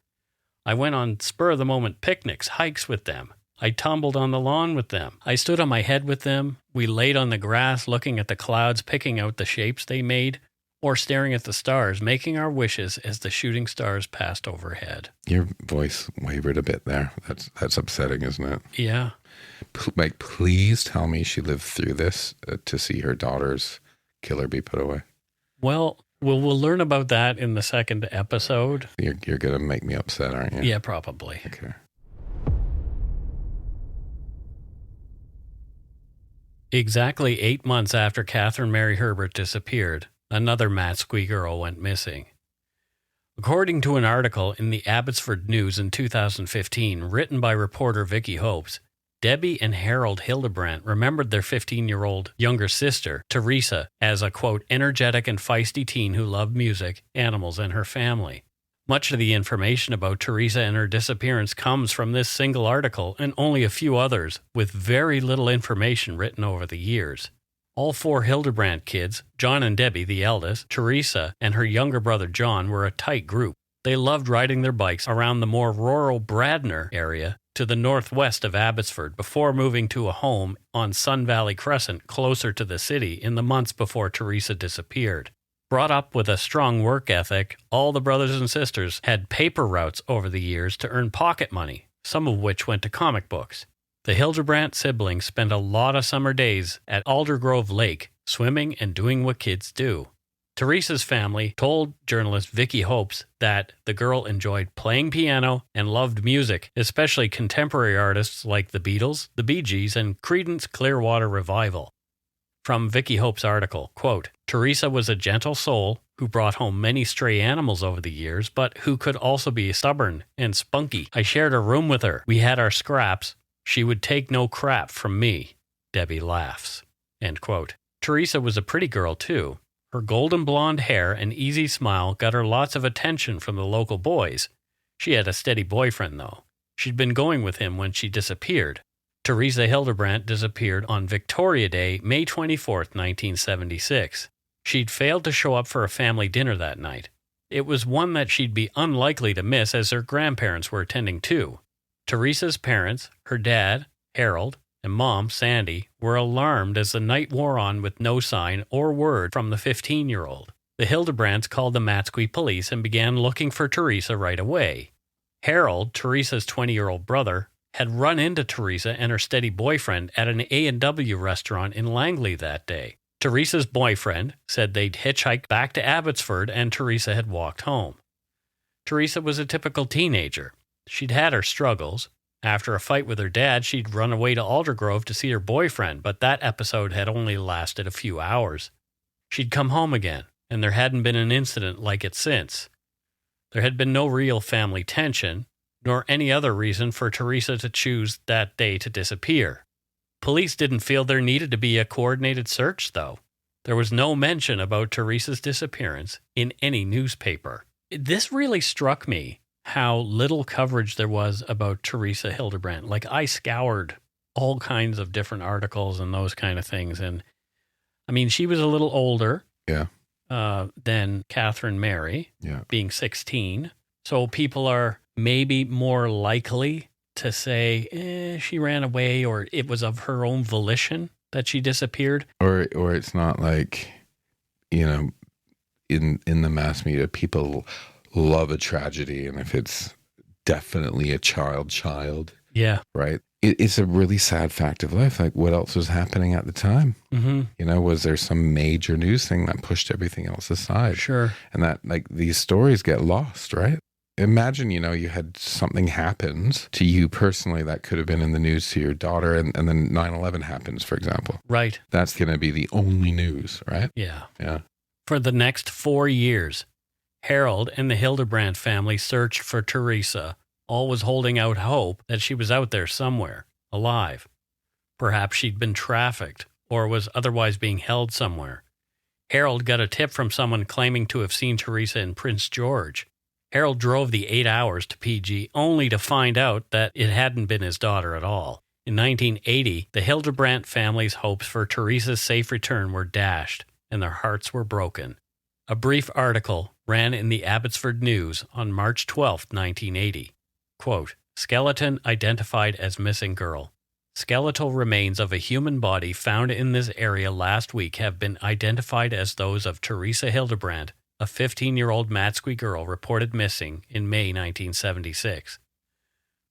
I went on spur-of-the-moment picnics, hikes with them. I tumbled on the lawn with them. I stood on my head with them. We laid on the grass looking at the clouds, picking out the shapes they made, or staring at the stars, making our wishes as the shooting stars passed overhead." Your voice wavered a bit there. That's upsetting, isn't it? Yeah. Like, please tell me she lived through this to see her daughter's killer be put away. Well, we'll learn about that in the second episode. You're going to make me upset, aren't you? Yeah, probably. Okay. Exactly 8 months after Kathryn-Mary Herbert disappeared, another Matsqui girl went missing. According to an article in the Abbotsford News in 2015, written by reporter Vicky Hopes, Debbie and Harold Hildebrandt remembered their 15-year-old younger sister, Theresa, as a, quote, energetic and feisty teen who loved music, animals, and her family. Much of the information about Theresa and her disappearance comes from this single article and only a few others, with very little information written over the years. All 4 Hildebrandt kids, John and Debbie, the eldest, Theresa, and her younger brother John, were a tight group. They loved riding their bikes around the more rural Bradner area to the northwest of Abbotsford before moving to a home on Sun Valley Crescent closer to the city in the months before Theresa disappeared. Brought up with a strong work ethic, all the brothers and sisters had paper routes over the years to earn pocket money, some of which went to comic books. The Hildebrandt siblings spent a lot of summer days at Aldergrove Lake, swimming and doing what kids do. Theresa's family told journalist Vicky Hopes that the girl enjoyed playing piano and loved music, especially contemporary artists like the Beatles, the Bee Gees, and Creedence Clearwater Revival. From Vicky Hope's article, quote, "Theresa was a gentle soul who brought home many stray animals over the years, but who could also be stubborn and spunky. I shared a room with her. We had our scraps. She would take no crap from me." Debbie laughs. End quote. Theresa was a pretty girl, too. Her golden blonde hair and easy smile got her lots of attention from the local boys. She had a steady boyfriend, though. She'd been going with him when she disappeared. Theresa Hildebrandt disappeared on Victoria Day, May 24, 1976. She'd failed to show up for a family dinner that night. It was one that she'd be unlikely to miss as her grandparents were attending too. Theresa's parents, her dad, Harold, and mom, Sandy, were alarmed as the night wore on with no sign or word from the 15-year-old. The Hildebrandts called the Matsqui police and began looking for Theresa right away. Harold, Theresa's 20-year-old brother, had run into Theresa and her steady boyfriend at an A&W restaurant in Langley that day. Theresa's boyfriend said they'd hitchhiked back to Abbotsford and Theresa had walked home. Theresa was a typical teenager. She'd had her struggles. After a fight with her dad, she'd run away to Aldergrove to see her boyfriend, but that episode had only lasted a few hours. She'd come home again, and there hadn't been an incident like it since. There had been no real family tension, nor any other reason for Theresa to choose that day to disappear. Police didn't feel there needed to be a coordinated search, though. There was no mention about Theresa's disappearance in any newspaper. This really struck me, how little coverage there was about Theresa Hildebrandt. Like, I scoured all kinds of different articles and those kind of things. And I mean, she was a little older than Kathryn-Mary, being 16. So people are maybe more likely to say she ran away, or it was of her own volition that she disappeared. Or it's not like, you know, in the mass media, people love a tragedy, and if it's definitely a child, right? It's a really sad fact of life. Like, what else was happening at the time? Mm-hmm. You know, was there some major news thing that pushed everything else aside? Sure. And that, like, these stories get lost, right? Imagine, you know, you had something happens to you personally that could have been in the news to your daughter, and then 9/11 happens, for example. Right. That's going to be the only news, right? Yeah. Yeah. For the next 4 years, Harold and the Hildebrandt family searched for Theresa, always holding out hope that she was out there somewhere, alive. Perhaps she'd been trafficked or was otherwise being held somewhere. Harold got a tip from someone claiming to have seen Theresa in Prince George. Harold drove the 8 hours to PG only to find out that it hadn't been his daughter at all. In 1980, the Hildebrandt family's hopes for Theresa's safe return were dashed, and their hearts were broken. A brief article ran in the Abbotsford News on March 12, 1980. Quote, "Skeleton identified as missing girl. Skeletal remains of a human body found in this area last week have been identified as those of Theresa Hildebrandt, a 15-year-old Matsqui girl reported missing in May 1976.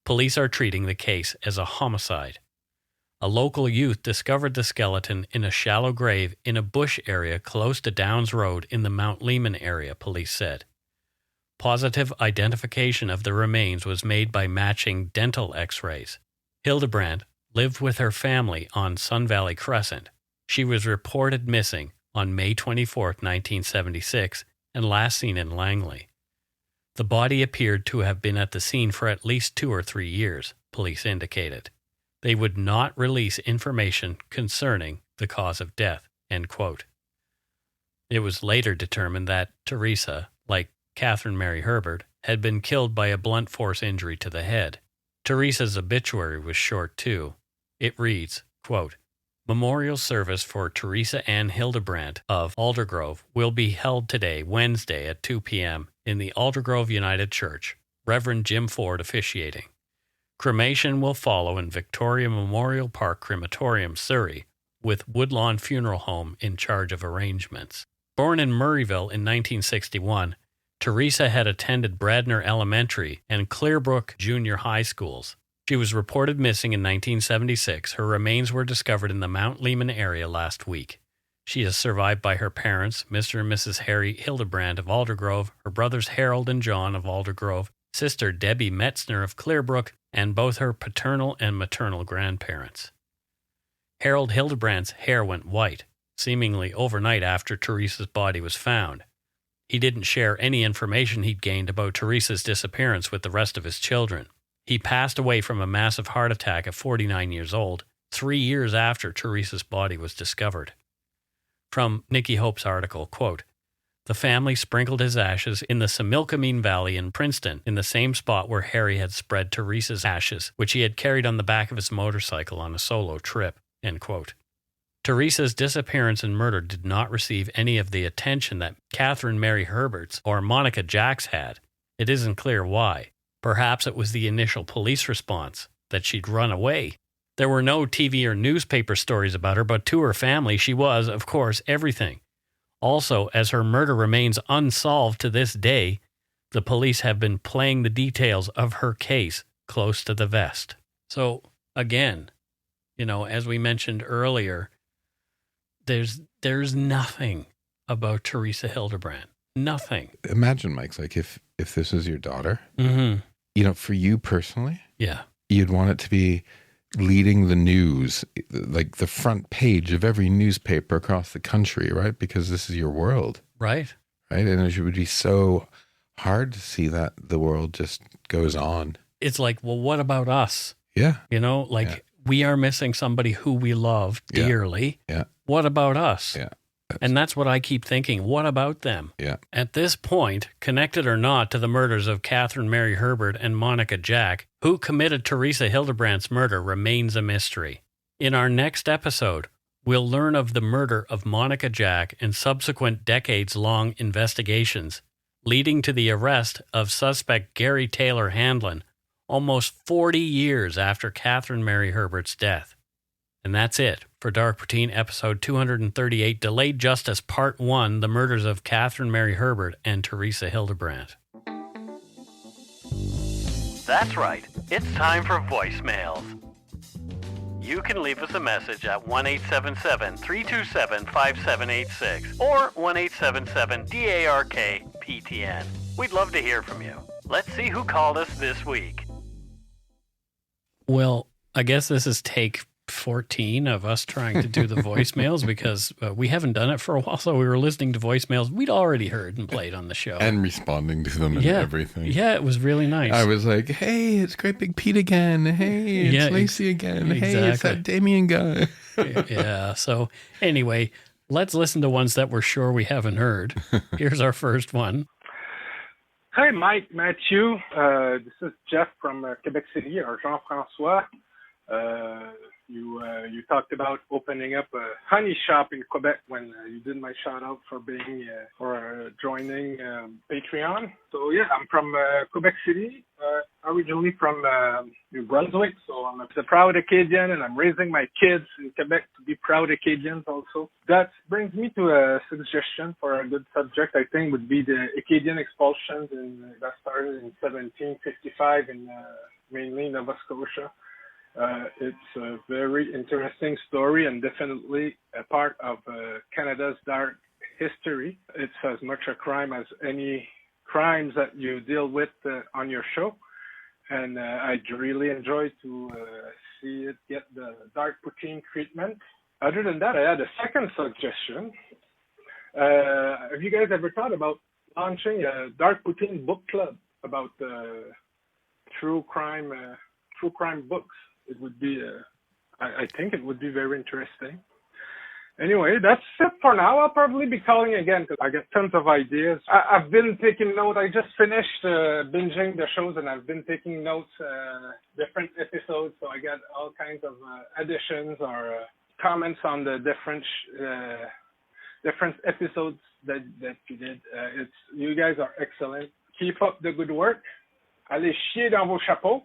Police are treating the case as a homicide. A local youth discovered the skeleton in a shallow grave in a bush area close to Downs Road in the Mount Lehman area, police said. Positive identification of the remains was made by matching dental x-rays. Hildebrandt lived with her family on Sun Valley Crescent. She was reported missing on May 24, 1976, and last seen in Langley. The body appeared to have been at the scene for at least 2 or 3 years, police indicated. They would not release information concerning the cause of death," end quote. It was later determined that Theresa, like Kathryn-Mary Herbert, had been killed by a blunt force injury to the head. Theresa's obituary was short too. It reads, quote, "Memorial service for Theresa Ann Hildebrandt of Aldergrove will be held today, Wednesday at 2 p.m. in the Aldergrove United Church, Reverend Jim Ford officiating. Cremation will follow in Victoria Memorial Park Crematorium, Surrey, with Woodlawn Funeral Home in charge of arrangements." Born in Murrayville in 1961, Theresa had attended Bradner Elementary and Clearbrook Junior High schools. She was reported missing in 1976. Her remains were discovered in the Mount Lehman area last week. She is survived by her parents, Mr. and Mrs. Harry Hildebrandt of Aldergrove, her brothers Harold and John of Aldergrove, sister Debbie Metzner of Clearbrook, and both her paternal and maternal grandparents. Harold Hildebrandt's hair went white, seemingly overnight after Theresa's body was found. He didn't share any information he'd gained about Theresa's disappearance with the rest of his children. He passed away from a massive heart attack at 49 years old, 3 years after Theresa's body was discovered. From Nikki Hope's article, quote, "The family sprinkled his ashes in the Similkameen Valley in Princeton, in the same spot where Harry had spread Theresa's ashes, which he had carried on the back of his motorcycle on a solo trip," end quote. Theresa's disappearance and murder did not receive any of the attention that Kathryn-Mary Herbert's or Monica Jack's had. It isn't clear why. Perhaps it was the initial police response, that she'd run away. There were no TV or newspaper stories about her, but to her family she was, of course, everything. Also, as her murder remains unsolved to this day, the police have been playing the details of her case close to the vest. So, again, as we mentioned earlier, there's nothing about Theresa Hildebrandt. Nothing. Imagine, Mike's like if this was your daughter, for you personally, you'd want it to be leading the news, like the front page of every newspaper across the country, right? Because this is your world. Right. Right. And it would be so hard to see that the world just goes on. It's like, well, what about us? Yeah. We are missing somebody who we love dearly. Yeah. What about us? Yeah. And that's what I keep thinking. What about them? Yeah. At this point, connected or not to the murders of Kathryn-Mary Herbert and Monica Jack, who committed Theresa Hildebrandt's murder remains a mystery. In our next episode, we'll learn of the murder of Monica Jack and subsequent decades-long investigations, leading to the arrest of suspect Gary Taylor Handlin almost 40 years after Kathryn-Mary Herbert's death. And that's it for Dark Poutine episode 238, Delayed Justice Part 1, The Murders of Kathryn-Mary Herbert and Theresa Hildebrandt. That's right. It's time for voicemails. You can leave us a message at 1-877-327-5786 or 1-877-DARK-PTN. We'd love to hear from you. Let's see who called us this week. Well, I guess this is take 14 of us trying to do the voicemails because we haven't done it for a while. So we were listening to voicemails we'd already heard and played on the show. And responding to them and everything. Yeah, it was really nice. I was like, hey, it's Great Big Pete again. Hey, it's Lacey again. Exactly. Hey, it's that Damien guy. Yeah. So anyway, let's listen to ones that we're sure we haven't heard. Here's our first one. Hi, Mike, Matthew. This is Jeff from Quebec City, or Jean-François. You talked about opening up a honey shop in Quebec when you did my shout out for being joining Patreon. So yeah, I'm from Quebec City, originally from New Brunswick. So I'm a proud Acadian, and I'm raising my kids in Quebec to be proud Acadians also. That brings me to a suggestion for a good subject. I think would be the Acadian expulsions that started in 1755 in mainly Nova Scotia. It's a very interesting story and definitely a part of Canada's dark history. It's as much a crime as any crimes that you deal with on your show. And I'd really enjoy to see it get the dark poutine treatment. Other than that, I had a second suggestion. Have you guys ever thought about launching a dark poutine book club about true crime books? It would be, I think it would be very interesting. Anyway, that's it for now. I'll probably be calling again because I get tons of ideas. I've been taking notes. I just finished binging the shows and I've been taking notes, different episodes. So I got all kinds of additions or comments on the different episodes that you did. You guys are excellent. Keep up the good work. Allez chier dans vos chapeaux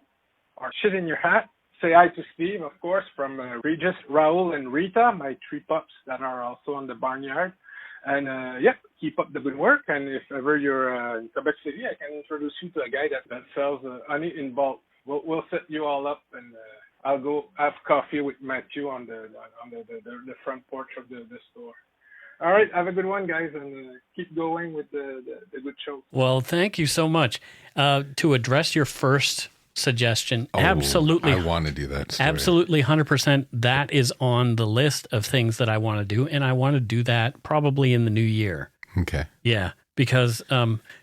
or shit in your hat. Say hi to Steve, of course, from Regis, Raul, and Rita, my 3 pups that are also on the barnyard. And keep up the good work. And if ever you're in Quebec City, I can introduce you to a guy that sells honey in bulk. We'll set you all up, and I'll go have coffee with Matthew on the front porch of the store. All right, have a good one, guys, and keep going with the good show. Well, thank you so much. To address your first suggestion, absolutely. I want to do that story. Absolutely, 100%. That is on the list of things that I want to do, and I want to do that probably in the new year. Okay. Yeah, because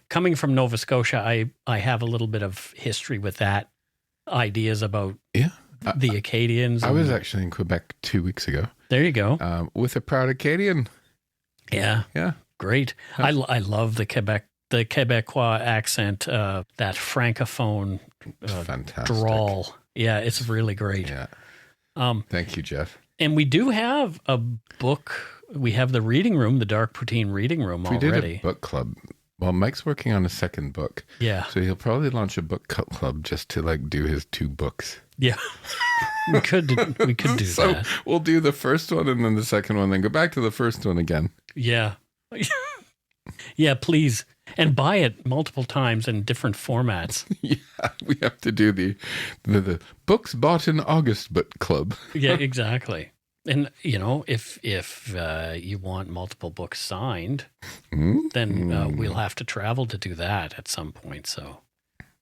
coming from Nova Scotia, I have a little bit of history with that, ideas about the Acadians. I was actually in Quebec 2 weeks ago. There you go. With a proud Acadian. Yeah. Yeah. Great. I love the Quebecois accent, that francophone fantastic drawl. Yeah, it's really great. Yeah. Thank you, Jeff. And we do have a book. We have the reading room, the Dark Poutine reading room already. We did a book club. Well, Mike's working on a second book. Yeah. So he'll probably launch a book club just to do his 2 books. Yeah. we could do so that. We'll do the first one and then the second one, then go back to the first one again. Yeah. Yeah, please. And buy it multiple times in different formats. Yeah, we have to do the books bought in August book club. Yeah, exactly. And, if you want multiple books signed, then we'll have to travel to do that at some point. So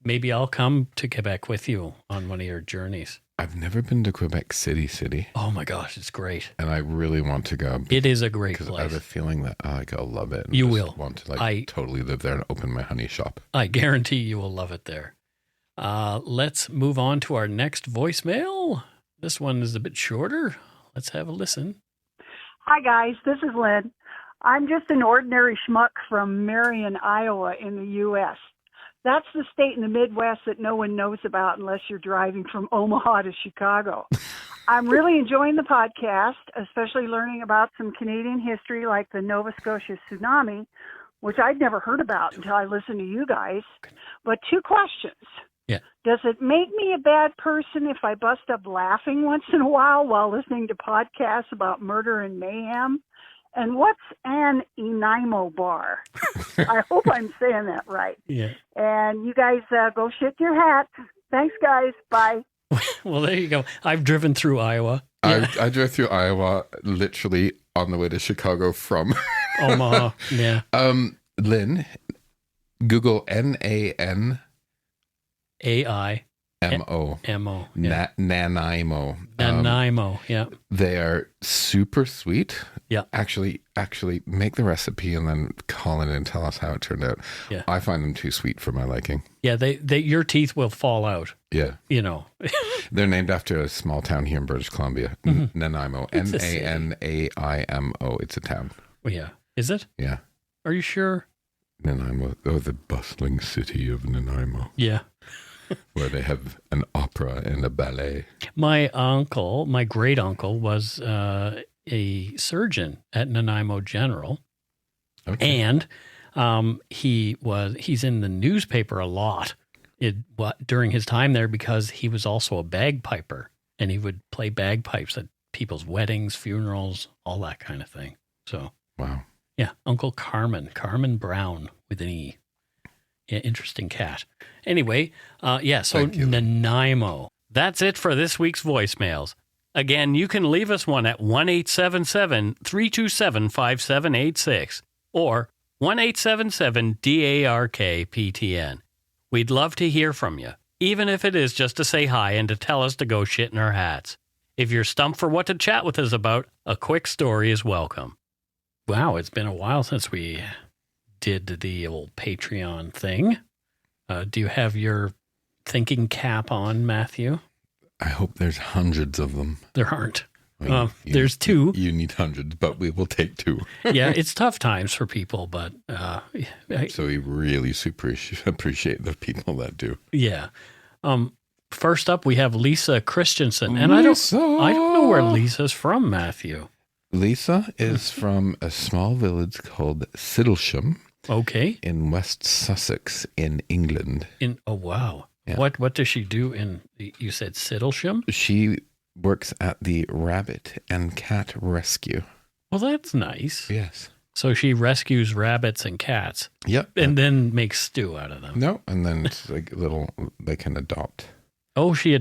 maybe I'll come to Quebec with you on one of your journeys. I've never been to Quebec City. Oh my gosh, it's great. And I really want to go. It is a great place. I have a feeling that I'll love it. You will. Want to totally live there and open my honey shop. I guarantee you will love it there. Let's move on to our next voicemail. This one is a bit shorter. Let's have a listen. Hi, guys. This is Lynn. I'm just an ordinary schmuck from Marion, Iowa in the U.S. That's the state in the Midwest that no one knows about unless you're driving from Omaha to Chicago. I'm really enjoying the podcast, especially learning about some Canadian history like the Nova Scotia tsunami, which I'd never heard about until I listened to you guys. But 2 questions. Yeah. Does it make me a bad person if I bust up laughing once in a while listening to podcasts about murder and mayhem? And what's an Nanaimo bar? I hope I'm saying that right. Yeah. And you guys go shit your hats. Thanks, guys. Bye. Well, there you go. I've driven through Iowa. Yeah. I drove through Iowa literally on the way to Chicago from Omaha. Yeah. Lynn, Google Nanaimo. M-O. M-O. Yeah. Nanaimo. Nanaimo, yeah. They are super sweet. Yeah. Actually, make the recipe and then call in and tell us how it turned out. Yeah. I find them too sweet for my liking. Yeah, your teeth will fall out. Yeah. They're named after a small town here in British Columbia. Mm-hmm. Nanaimo. Nanaimo. It's a town. Yeah. Is it? Yeah. Are you sure? Nanaimo. Oh, the bustling city of Nanaimo. Yeah. Where they have an opera and a ballet. My great uncle was a surgeon at Nanaimo General. Okay. And he's in the newspaper a lot during his time there because he was also a bagpiper and he would play bagpipes at people's weddings, funerals, all that kind of thing. So, wow. Yeah, Uncle Carmen Brown with an E. Yeah, interesting cat. Anyway, so Nanaimo. That's it for this week's voicemails. Again, you can leave us one at 1-877-327-5786 or 1-877-DARK-PTN. We'd love to hear from you, even if it is just to say hi and to tell us to go shit in our hats. If you're stumped for what to chat with us about, a quick story is welcome. Wow, it's been a while since we did the old Patreon thing. Do you have your thinking cap on, Matthew? I hope there's hundreds of them. There aren't. There's 2. You need hundreds, but we will take 2. Yeah, it's tough times for people, but... so we really appreciate the people that do. Yeah. First up, we have Lisa Christensen. And I don't know where Lisa's from, Matthew. Lisa is from a small village called Siddlesham. Okay. In West Sussex in England. Oh, wow. Yeah. What does she do you said Siddlesham? She works at the rabbit and cat rescue. Well, that's nice. Yes. So she rescues rabbits and cats. Yep. And then makes stew out of them. No, and then it's like they can adopt. Oh, she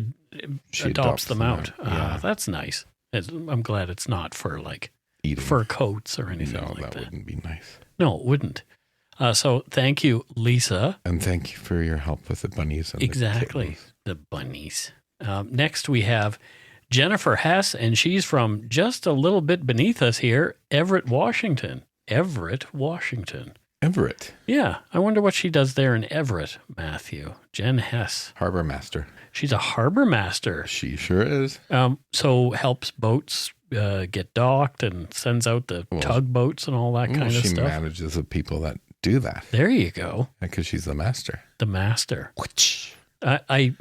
adopts them out. Yeah. That's nice. I'm glad it's not for eating fur coats or anything like that. No, that wouldn't be nice. No, it wouldn't. So thank you, Lisa. And thank you for your help with the bunnies. And exactly, the bunnies. Next we have Jennifer Hess, and she's from just a little bit beneath us here, Everett, Washington. Everett. Yeah, I wonder what she does there in Everett, Matthew. Jen Hess. Harbor master. She's a harbor master. She sure is. So helps boats get docked and sends out the tugboats and all that kind of stuff. She manages the people that do that. There you go. Because she's the master. The master. I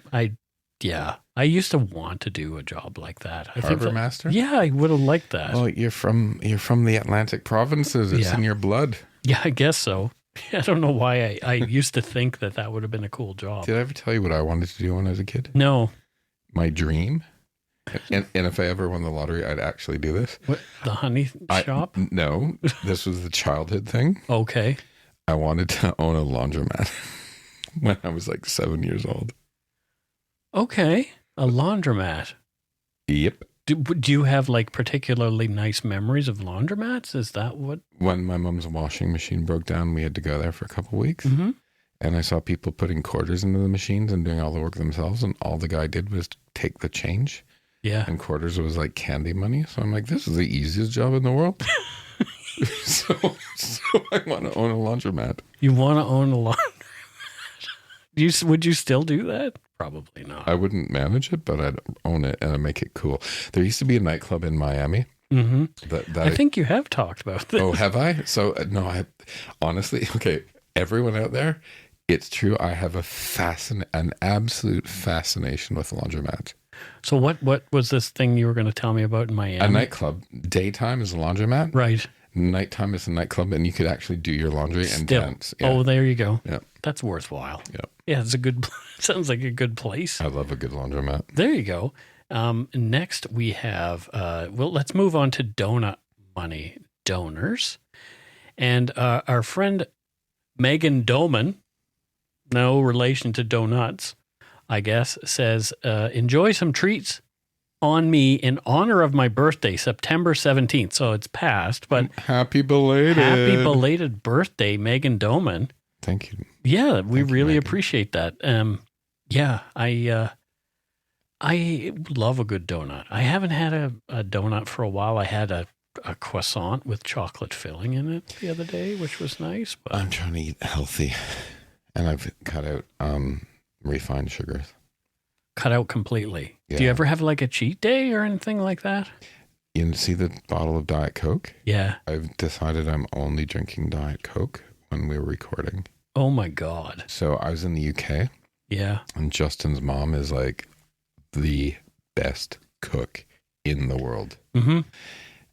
used to want to do a job like that. Harbor master? Yeah, I would have liked that. Well, you're from the Atlantic provinces. It's in your blood. Yeah, I guess so. I don't know why I used to think that would have been a cool job. Did I ever tell you what I wanted to do when I was a kid? No. My dream? And if I ever won the lottery, I'd actually do this. What, the honey shop? No, this was the childhood thing. Okay. I wanted to own a laundromat when I was 7 years old. Okay. A laundromat. Yep. Do you have like particularly nice memories of laundromats? Is that what? When my mom's washing machine broke down, we had to go there for a couple of weeks. Mm-hmm. And I saw people putting quarters into the machines and doing all the work themselves. And all the guy did was take the change. Yeah. And quarters was like candy money. So I'm like, this is the easiest job in the world. so I want to own a laundromat. You want to own a laundromat? Would you still do that? Probably not. I wouldn't manage it, but I'd own it and I'd make it cool. There used to be a nightclub in Miami. Mm-hmm. I think you have talked about this. Oh, have I? So, no, I honestly, okay, everyone out there, it's true. I have an absolute fascination with laundromats. So what was this thing you were going to tell me about in Miami? A nightclub. Daytime is a laundromat. Right. Nighttime is a nightclub, and you could actually do your laundry and dance. Yeah. Oh, there you go. Yeah. That's worthwhile. Yeah. Yeah, it's sounds like a good place. I love a good laundromat. There you go. Next we have, let's move on to donut money donors. And our friend Megan Doman, no relation to donuts, I guess, says, enjoy some treats on me in honor of my birthday, September 17th. So it's past, but happy belated birthday, Megan Doman. Thank you. Yeah, we really appreciate that. Yeah, I love a good donut. I haven't had a donut for a while. I had a croissant with chocolate filling in it the other day, which was nice. But I'm trying to eat healthy, and I've cut out refined sugars. Cut out completely. Yeah. Do you ever have like a cheat day or anything like that? You see the bottle of Diet Coke? Yeah. I've decided I'm only drinking Diet Coke when we were recording. Oh my God. So I was in the UK. Yeah. And Justin's mom is like the best cook in the world. Mm-hmm.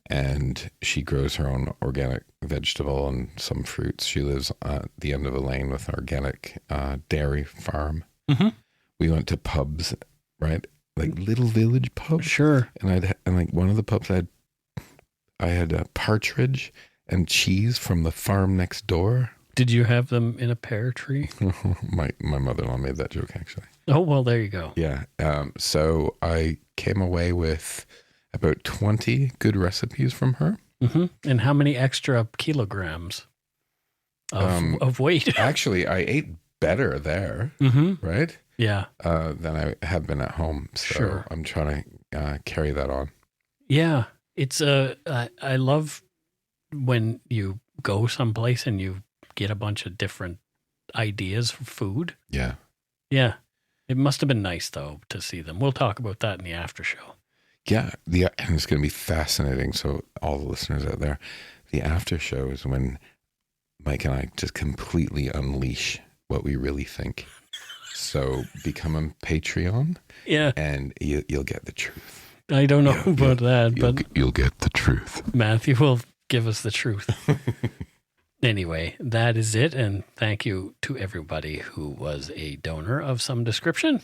And she grows her own organic vegetable and some fruits. She lives at the end of a lane with an organic dairy farm. Mm-hmm. We went to pubs, right? Like little village pubs. Sure. And like one of the pubs I had a partridge and cheese from the farm next door. Did you have them in a pear tree? My mother-in-law made that joke, actually. Oh, well, there you go. Yeah. So I came away with about 20 good recipes from her. Mm-hmm. And how many extra kilograms of weight? Actually, I ate better there, mm-hmm. right? Yeah. Than I have been at home. So sure. I'm trying to carry that on. Yeah. It's I love when you go someplace and you get a bunch of different ideas for food. Yeah. Yeah. It must have been nice, though, to see them. We'll talk about that in the after show. Yeah. And it's going to be fascinating. So all the listeners out there, the after show is when Mike and I just completely unleash what we really think. So become a Patreon. Yeah. And you'll get the truth. I don't know about that, but you'll get the truth. Matthew will give us the truth. Anyway, that is it. And thank you to everybody who was a donor of some description.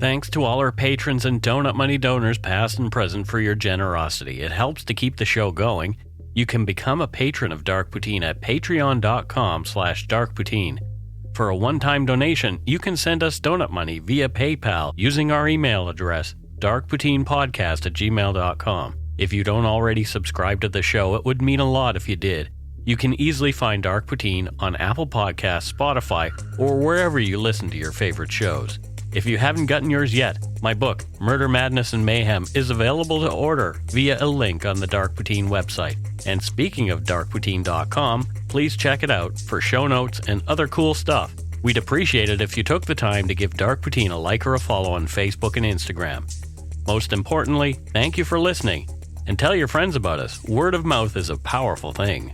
Thanks to all our patrons and Donut Money donors, past and present, for your generosity. It helps to keep the show going. You can become a patron of Dark Poutine at patreon.com/darkpoutine. For a one-time donation, you can send us donut money via PayPal using our email address, darkpoutinepodcast@gmail.com. If you don't already subscribe to the show, it would mean a lot if you did. You can easily find Dark Poutine on Apple Podcasts, Spotify, or wherever you listen to your favorite shows. If you haven't gotten yours yet, my book, Murder, Madness, and Mayhem, is available to order via a link on the Dark Poutine website. And speaking of darkpoutine.com, please check it out for show notes and other cool stuff. We'd appreciate it if you took the time to give Dark Poutine a like or a follow on Facebook and Instagram. Most importantly, thank you for listening. And tell your friends about us. Word of mouth is a powerful thing.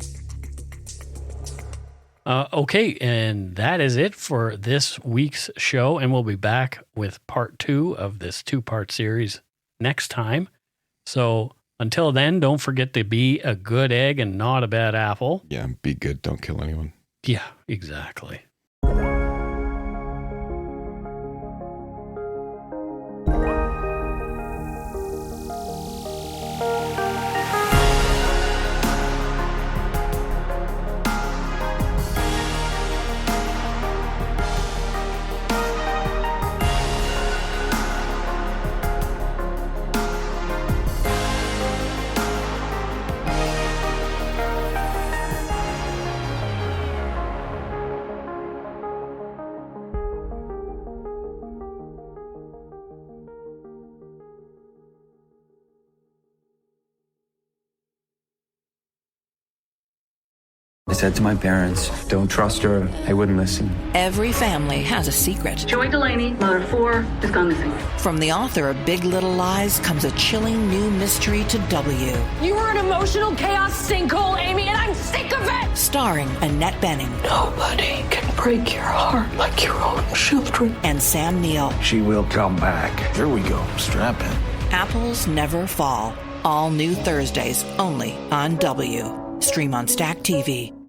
Okay, and that is it for this week's show, and we'll be back with part 2 of this 2-part series next time. So until then, don't forget to be a good egg and not a bad apple. Yeah, be good. Don't kill anyone. Yeah, exactly. said to my parents, don't trust her. They wouldn't listen. Every family has a secret. Joy Delaney, mother of 4, has gone missing. From the author of Big Little Lies comes a chilling new mystery to W. You were an emotional chaos sinkhole, Amy, and I'm sick of it! Starring Annette Bening. Nobody can break your heart like your own children. And Sam Neill. She will come back. Here we go. Strap in. Apples Never Fall. All new Thursdays, only on W. Stream on Stack TV.